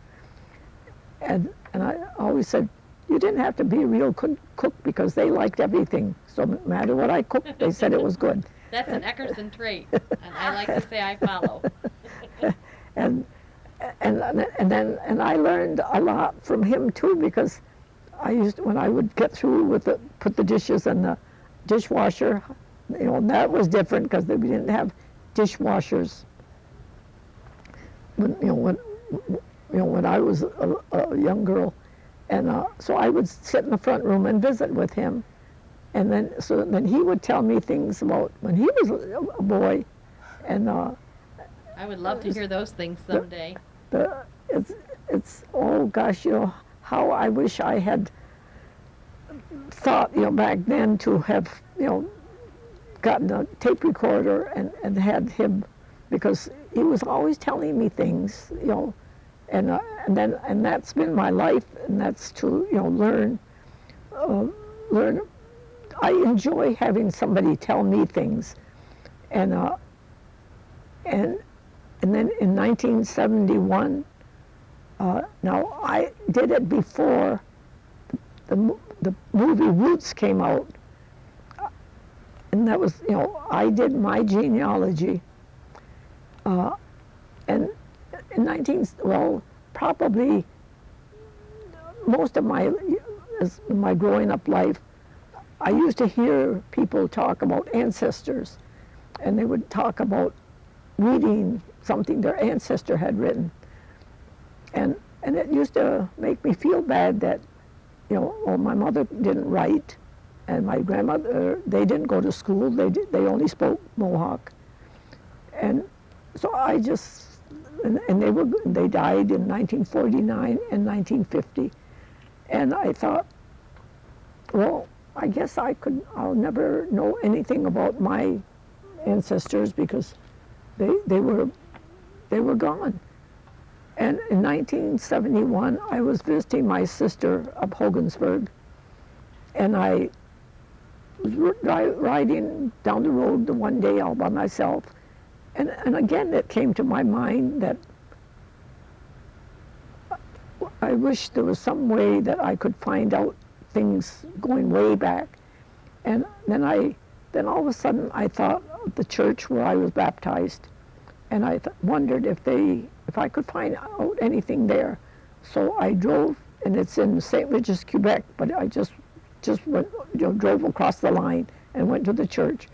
and I always said, you didn't have to be a real cook because they liked everything. So no matter what I cooked, they said it was good. That's an Eckerson trait, and I like to say I follow. and I learned a lot from him too, because when I would get through with put the dishes in the dishwasher, that was different because we didn't have dishwashers. When I was a young girl. And so I would sit in the front room and visit with him, and then he would tell me things about when he was a boy, and I would love to hear those things someday. It's oh gosh, how I wish I had thought back then to have gotten a tape recorder and had him, because he was always telling me things, and that's been my life, and that's to learn. I enjoy having somebody tell me things, and then in 1971, now I did it before the movie Roots came out, and that was I did my genealogy, and in probably most of my growing up life, I used to hear people talk about ancestors, and they would talk about reading something their ancestor had written, and it used to make me feel bad that my mother didn't write, and my grandmother, they didn't go to school, they only spoke Mohawk, and so I just. And they died in 1949 and 1950, and I thought, well, I guess I'll never know anything about my ancestors because they were gone. And in 1971, I was visiting my sister up Hogansburg, and I was riding down the road the one day all by myself. And again, it came to my mind that I wish there was some way that I could find out things going way back. And then all of a sudden I thought of the church where I was baptized, and I wondered if I could find out anything there. So I drove, and it's in St. Regis, Quebec, but I just went, drove across the line and went to the church.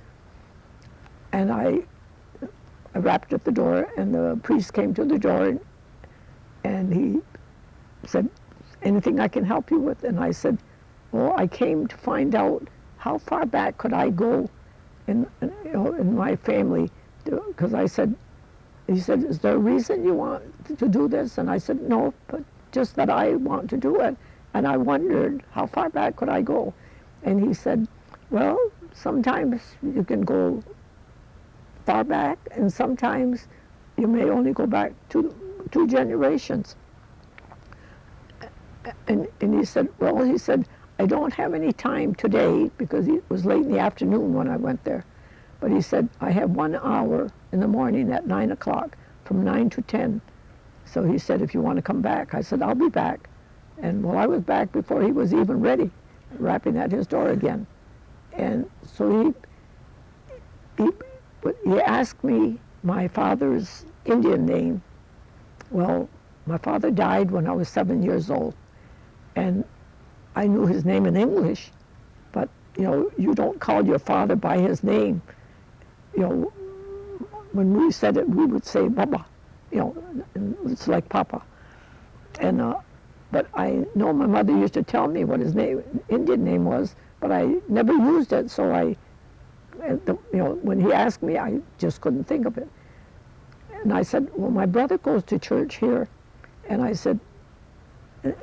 And I rapped at the door, and the priest came to the door, and he said, anything I can help you with? And I said, well, I came to find out how far back could I go in my family, because he said, is there a reason you want to do this? And I said, no, but just that I want to do it. And I wondered, how far back could I go? And he said, well, sometimes you can go far back, and sometimes you may only go back two generations. And he said, I don't have any time today, because it was late in the afternoon when I went there. But he said, I have 1 hour in the morning at 9 o'clock, from 9 to 10. So he said, if you want to come back. I said, I'll be back. And well, I was back before he was even ready, rapping at his door again. And so he asked me my father's Indian name. Well, my father died when I was 7 years old, and I knew his name in English, but you don't call your father by his name. When we said it, we would say Baba. And it's like Papa. And but I know my mother used to tell me what his name, Indian name was, but I never used it. So when he asked me, I just couldn't think of it. And I said, well, my brother goes to church here, and I said,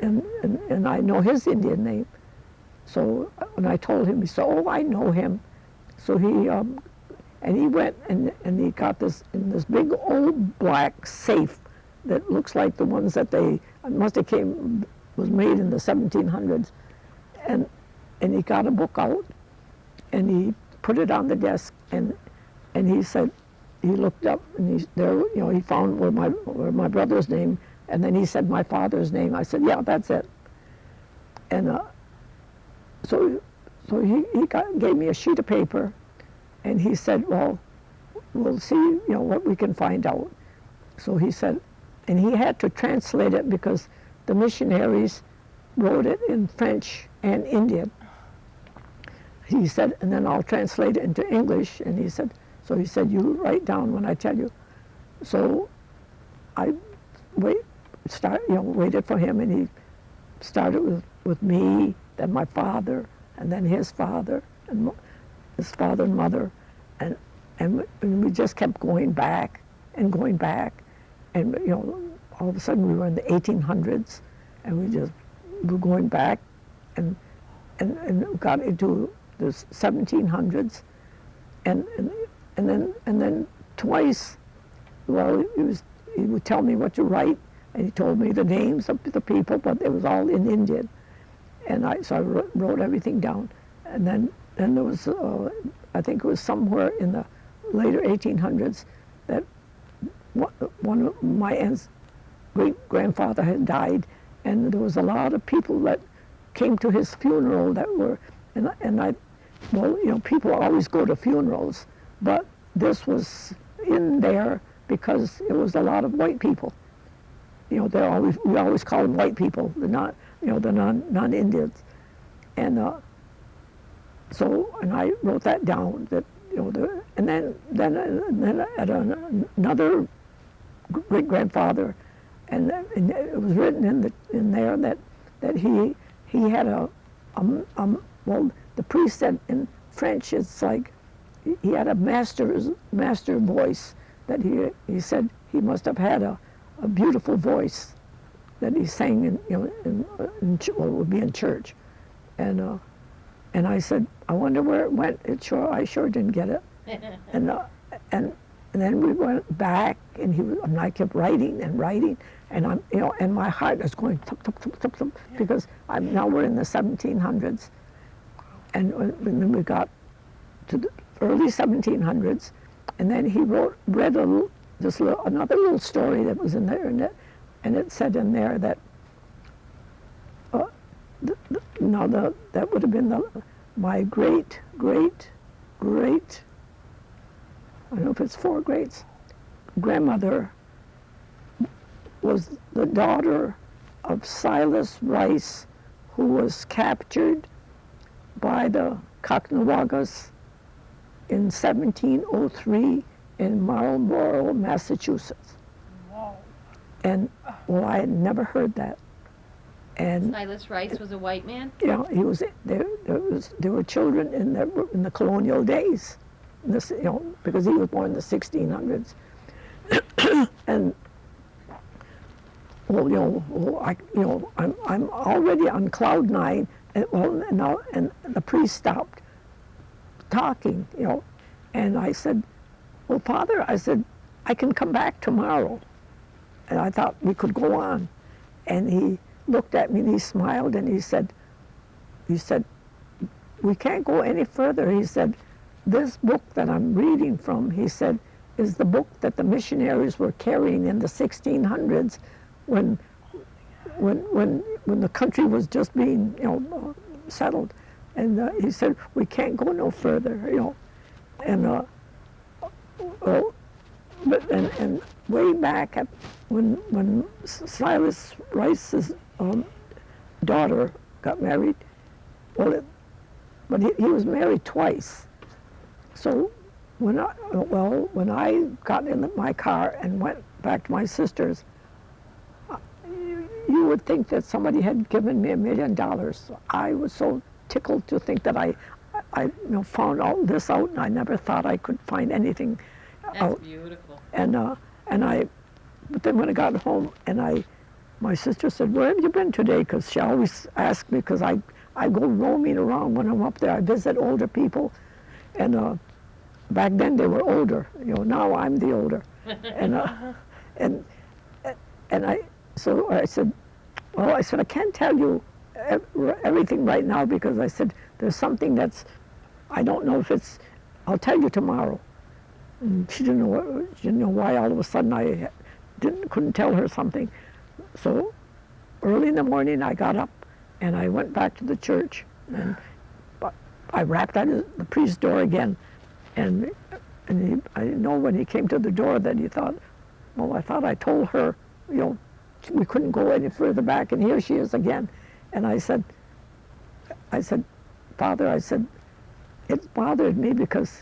and I know his Indian name. So when I told him, he said, oh, I know him. So he went and he got this in this big old black safe that looks like the ones that was made in the 1700s. And he got a book out, and he put it on the desk, and he said, he looked up, and he found where my brother's name, and then he said my father's name. I said, yeah, that's it. And so he gave me a sheet of paper, and he said, well, we'll see, what we can find out. So he said, and he had to translate it because the missionaries wrote it in French and Indian. He said, and then I'll translate it into English. And he said, you write down when I tell you. So I waited for him, and he started with me, then my father, and then his father, and his father and mother, and we just kept going back and going back, and all of a sudden we were in the 1800s, and we were going back, and got into the 1700s, and then twice, well, he would tell me what to write, and he told me the names of the people, but it was all in Indian, and so I wrote everything down, and then there was I think it was somewhere in the later 1800s that one of my aunt's great-grandfather had died, and there was a lot of people that came to his funeral that were, people always go to funerals, but this was in there because it was a lot of white people. We always call them white people, the non-Indians, and I wrote that down, that and then at another great-grandfather, and it was written in there that he had well, the priest said in French, it's like he had a master voice, that he said he must have had a beautiful voice that he sang in it would be in church, and I said, I wonder where it went. I sure didn't get it. And then we went back, and I kept writing, and and my heart is going thump, thump, thump, thump, thump, because now we're in the 1700s, and then we got to the early 1700s, and then he read another little story that was in there, and it said in there that that would have been my great, I don't know if it's 4 greats, grandmother was the daughter of Silas Rice, who was captured by the Caughnawagas in 1703 in Marlborough, Massachusetts. Wow. And, well, I had never heard that. And Silas Rice was a white man? he was. There were children in the colonial days, because he was born in the 1600s, and I'm already on cloud 9, and the priest stopped talking, and I said, well, Father, I said, I can come back tomorrow, and I thought we could go on, and he looked at me and he smiled, and he said, we can't go any further. He said, this book that I'm reading from, he said, is the book that the missionaries were carrying in the 1600s when when the country was just being, settled. And he said, we can't go no further, And, well, and way back when Silas Rice's daughter got married, but he was married twice. So when I got in my car and went back to my sister's, you would think that somebody had given me $1 million. I was so tickled to think that I found all this out, and I never thought I could find anything out. That's beautiful. But then when I got home, my sister said, "Where have you been today?" Because she always asked me, because I go roaming around when I'm up there. I visit older people, and back then they were older. Now I'm the older, and so I said, well, I said, I can't tell you everything right now, because I said, there's something I don't know if I'll tell you tomorrow. And she didn't know why all of a sudden I couldn't tell her something. So early in the morning I got up and I went back to the church, and I rapped at the priest's door again, and I know when he came to the door that he thought, well, I thought I told her, we couldn't go any further back, and here she is again. And I said, Father, it bothered me because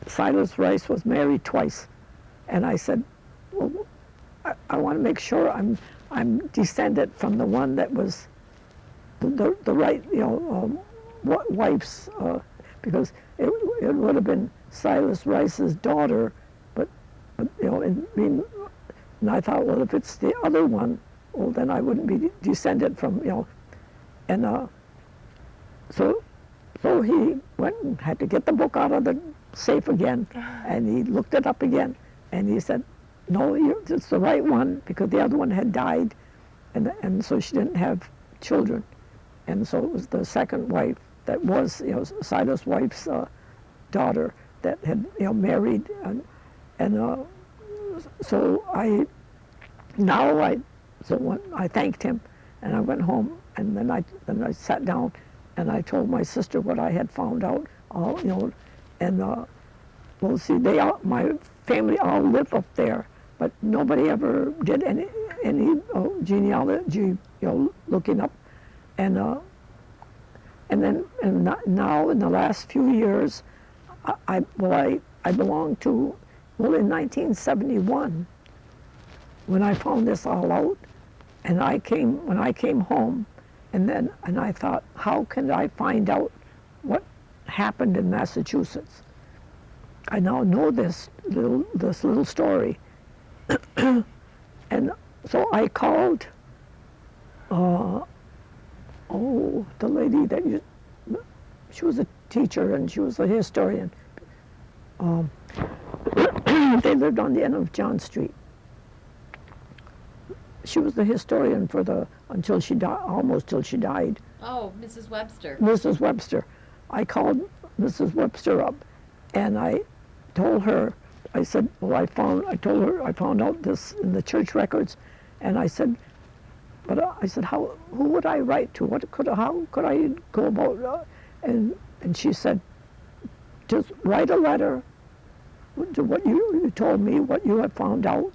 Silas Rice was married twice. And I said, well, I want to make sure I'm descended from the one that was the right, wife's, because it would have been Silas Rice's daughter, but and I thought, well, if it's the other one, well, then I wouldn't be descended from, and so he went and had to get the book out of the safe again, and he looked it up again, and he said, no, it's the right one, because the other one had died, and so she didn't have children, and so it was the second wife that was, Silas' wife's daughter that had, married, and so when I thanked him, and I went home, and then I sat down, and I told my sister what I had found out, and well, see, my family all live up there, but nobody ever did any genealogy, looking up, and then now in the last few years, I belong to, well, in 1971, when I found this all out, and when I came home, and I thought, how can I find out what happened in Massachusetts? I now know this little story, and so I called, the lady she was a teacher and she was a historian. They lived on the end of John Street. She was the historian until she died, almost till she died. Oh, Mrs. Webster. Mrs. Webster. I called Mrs. Webster up, and I told her, I said, well, I told her I found out this in the church records, and I said, who would I write to? How could I go about? And she said, just write a letter to what you told me, what you have found out,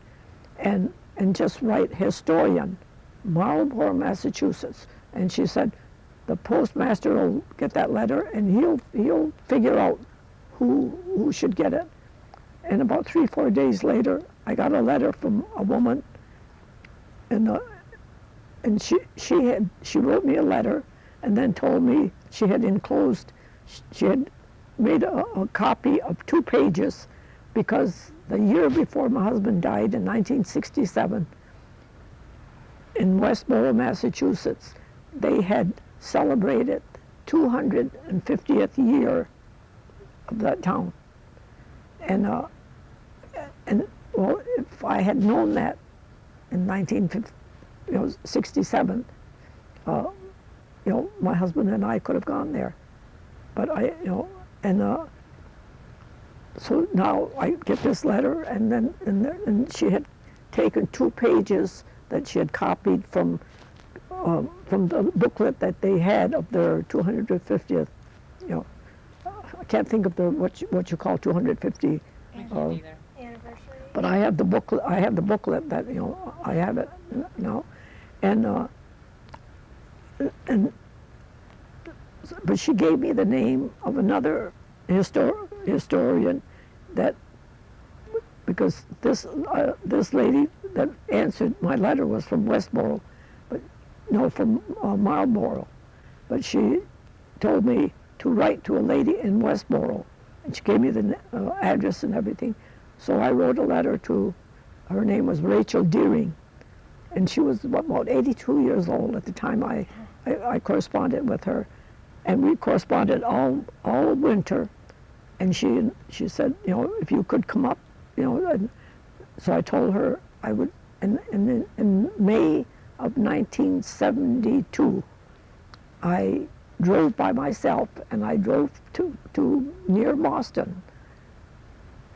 and just write historian, Marlborough, Massachusetts. And she said, the postmaster will get that letter, and he'll figure out who should get it. And about 3-4 days later, I got a letter from a woman, and she wrote me a letter, and then told me she had made a copy of 2 pages, because the year before my husband died in 1967, in Westboro, Massachusetts, they had celebrated 250th year of that town. And well, if I had known that in 1967, my husband and I could have gone there. But so now I get this letter, and she had taken 2 pages that she had copied from from the booklet that they had of their 250th, you know, I can't think of the what you call 250. I can't Uh, either. Anniversary. But I have the booklet. I have the booklet that I have it now, and but she gave me the name of another historian that because this lady that answered my letter was from Westboro, but no, from Marlboro, but she told me to write to a lady in Westboro, and she gave me the address and everything. So I wrote a letter to, her name was Rachel Deering, and she was about 82 years old at the time I corresponded with her, and we corresponded all winter, and she said, if you could come up, and so I told her I would, in May of 1972, I drove by myself, and I drove to near Boston.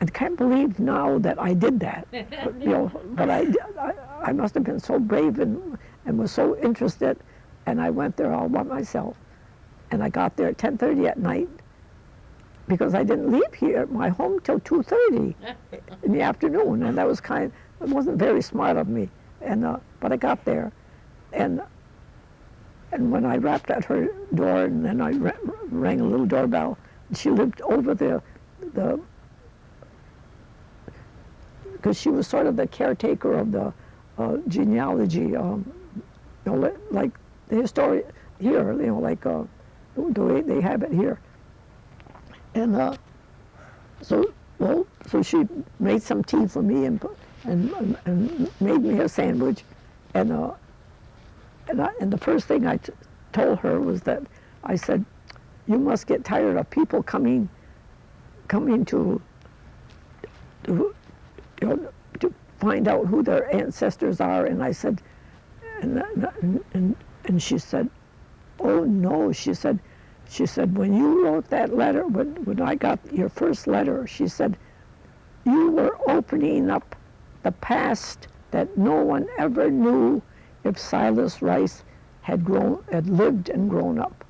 I can't believe now that I did that, but I must have been so brave and was so interested, and I went there all by myself, and I got there at 10:30 at night because I didn't leave here my home till 2:30 in the afternoon, and that was it wasn't very smart of me, but I got there, and when I rapped at her door, and then I rang a little doorbell, she lived over the because she was sort of the caretaker of the genealogy, like the historian here, like the way they have it here. And so she made some tea for me and made me a sandwich, and the first thing I told her was that I said, "You must get tired of people coming to to find out who their ancestors are." And I said, and she said, "Oh no," she said, "when you wrote that letter, when I got your first letter," she said, "you were opening up the past that no one ever knew if Silas Rice had lived and grown up."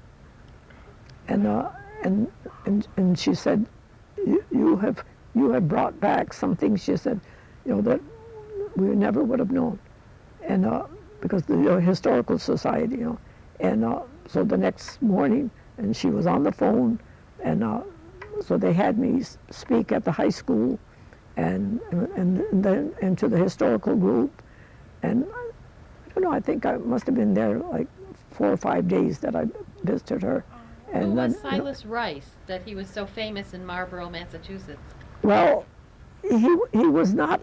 And she said, you have brought back some things," she said, "that we never would have known," and because the historical society, and so the next morning, and she was on the phone, and so they had me speak at the high school, and then into the historical group, and I don't know, I think I must have been there like 4 or 5 days that I visited her. And Who then, was Silas Rice, that he was so famous in Marlborough, Massachusetts? well, he was not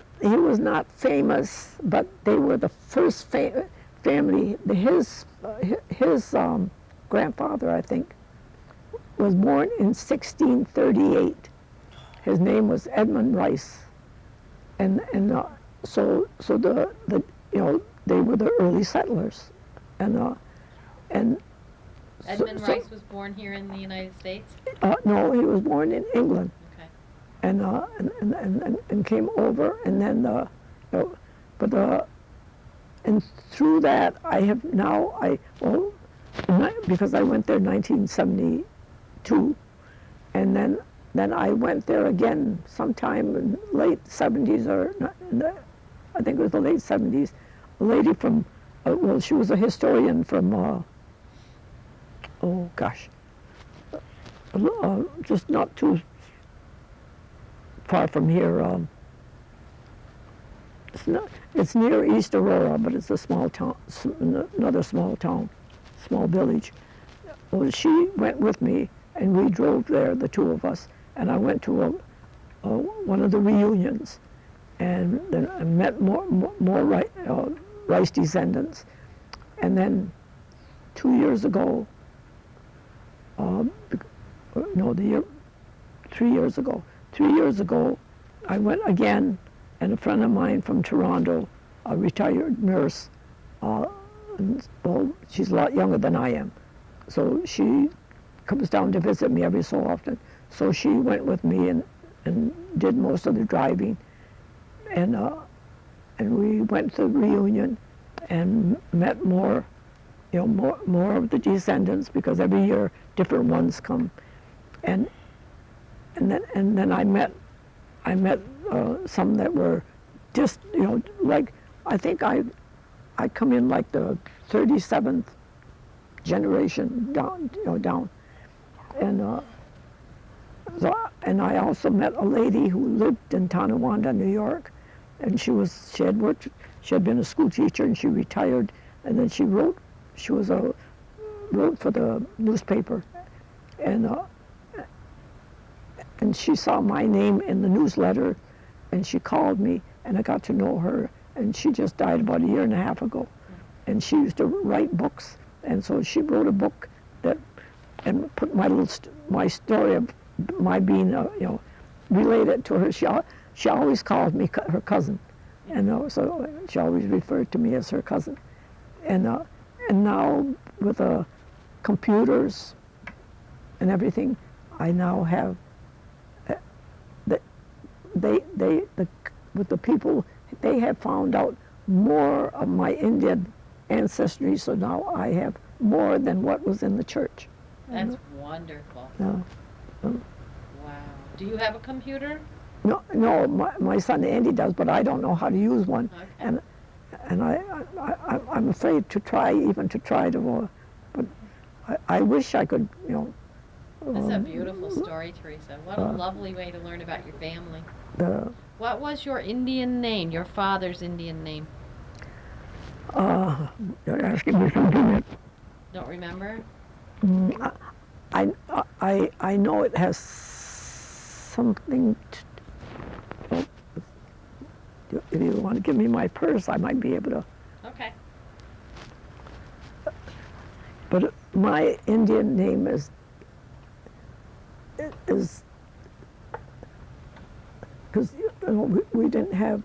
famous, but they were the first family. His grandfather, I think, was born in 1638. His name was Edmund Rice, and so the they were the early settlers, and Edmund Rice was born here in the United States? no, he was born in England. Okay. And came over, and then and through that I have now because I went there in 1972, and then I went there again sometime in late 70s, or I think it was the late 70s. A lady from she was a historian from just not too far from here. It's near East Aurora, but it's a small town, another small town, small village. Well, she went with me, and we drove there, the two of us, and I went to one of the reunions, and then I met more Rice descendants. And then 2 years ago, 3 years ago. 3 years ago, I went again, and a friend of mine from Toronto, a retired nurse, she's a lot younger than I am, so she comes down to visit me every so often. So she went with me and did most of the driving, and we went to the reunion and met more more of the descendants, because every year different ones come, and then I met some that were just like, I think I come in like the 37th generation down, and and I also met a lady who lived in Tonawanda, New York, and she had been a school teacher, and she retired, and then she wrote for the newspaper, and she saw my name in the newsletter, and she called me, and I got to know her, and she just died about a year and a half ago, and she used to write books, and so she wrote a book and put my story of my being related to her. She always called me her cousin, and so she always referred to me as her cousin, and now with computers and everything, I now have with the people, they have found out more of my Indian ancestry, so now I have more than what was in the church. That's wonderful. No, Wow. Do you have a computer? no, my son Andy does, but I don't know how to use one, Okay. and I'm afraid to try to, but I wish I could, This is a beautiful story, Theresa. What a lovely way to learn about your family. What was your Indian name, your father's Indian name? You're asking me something that Don't remember? I know it has something to, if you want to give me my purse, I might be able to, Okay. but my Indian name is because we didn't have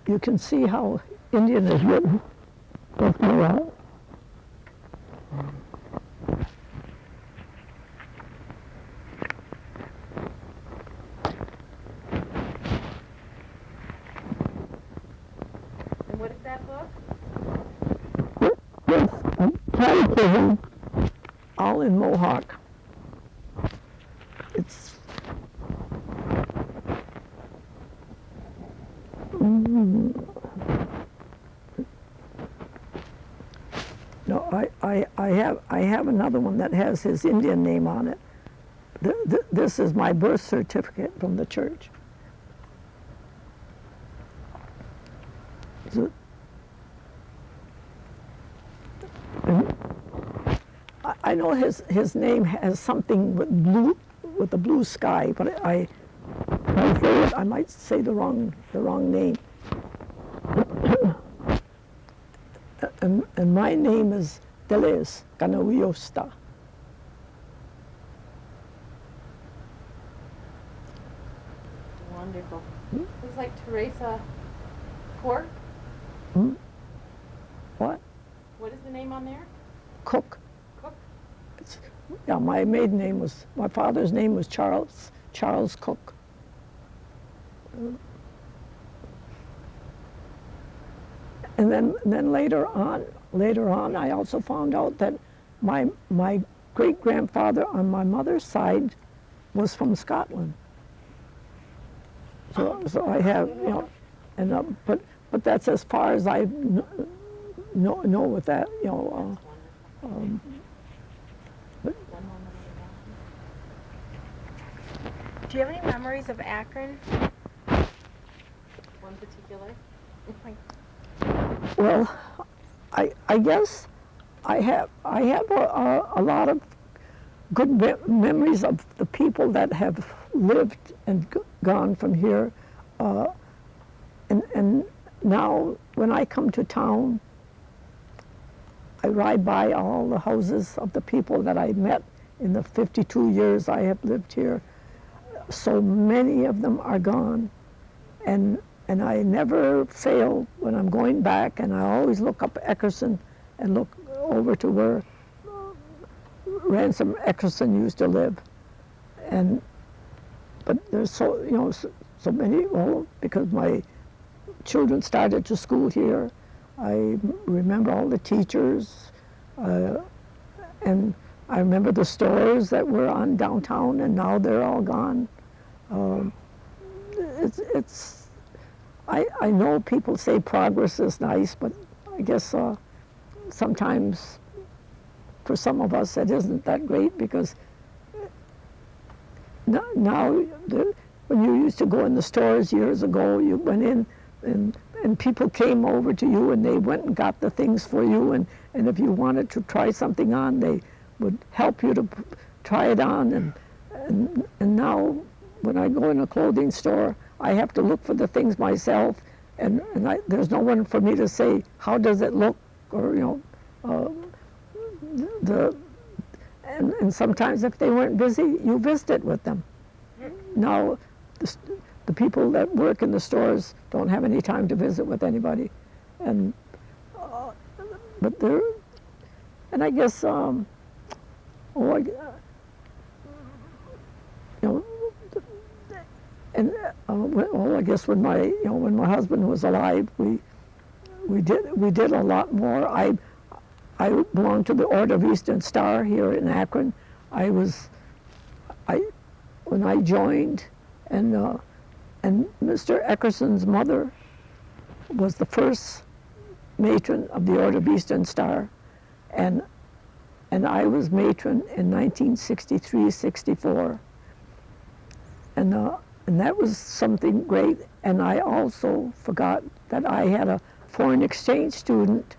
you can see how Indian is written. Both Mohawk. And what is that book? Yes, catechism, all in Mohawk. It's no, I have another one that has his Indian name on it. This is my birth certificate from the church. So, I know his name has something with the blue sky, but I might say the wrong name. And my name is Deles Ganawiosta. Wonderful. Looks like Theresa Cork. What? What is the name on there? Cook. Cook. Yeah, my father's name was Charles Cook. And then later on, I also found out that my great grandfather on my mother's side was from Scotland. So I have, and but that's as far as I know with that, but Do you have any memories of Akron? One particular? well, I guess I have a lot of good memories of the people that have lived and gone from here, and now when I come to town, I ride by all the houses of the people that I met in the 52 years I have lived here. so many of them are gone. And I never fail when I'm going back, and I always look up Eckerson and look over to where Ransom Eckerson used to live. But there's so many, well, because my children started to school here, I remember all the teachers, and I remember the stores that were on downtown, and now they're all gone. I know people say progress is nice, but I guess sometimes for some of us it isn't that great, because now when you used to go in the stores years ago, you went in and people came over to you and they went and got the things for you, and if you wanted to try something on, they would help you to try it on. And now when I go in a clothing store, I have to look for the things myself, and there's no one for me to say, how does it look, or and sometimes if they weren't busy, you visited with them. Now the people that work in the stores don't have any time to visit with anybody, but they're, and I guess I guess when my husband was alive, we did a lot more. I belonged to the Order of Eastern Star here in Akron. When I joined, and Mr. Eckerson's mother was the first matron of the Order of Eastern Star, and I was matron in 1963-64, and that was something great. And I also forgot that I had a foreign exchange student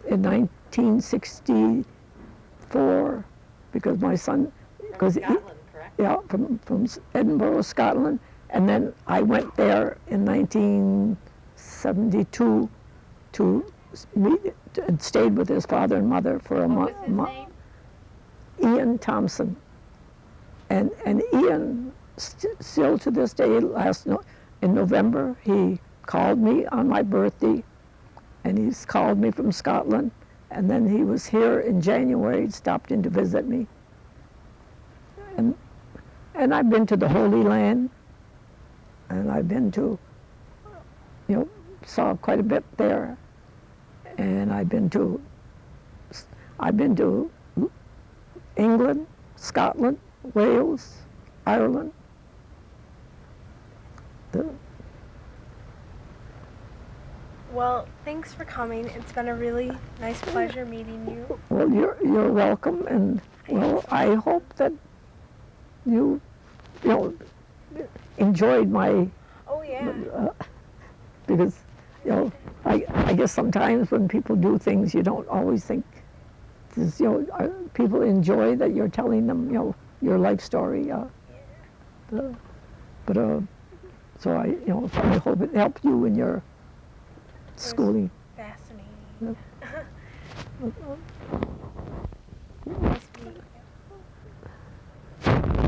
in 1964, because my son, From Scotland, correct? Yeah, from Edinburgh, Scotland, and then I went there in 1972 to meet and stayed with his father and mother for a month. What was his name? Ian Thompson, and Ian still to this day, in November, he called me on my birthday, and he's called me from Scotland, and then he was here in January, stopped in to visit me. And I've been to the Holy Land, and I've been to, saw quite a bit there, and I've been to England, Scotland, Wales, Ireland. Well, thanks for coming. It's been a really nice pleasure meeting you. Well, you're welcome, and well, I hope that you enjoyed my. Oh yeah. Because I guess sometimes when people do things, you don't always think people enjoy that you're telling them your life story. So I hope it helped you in your schooling. Fascinating. Yeah. Nice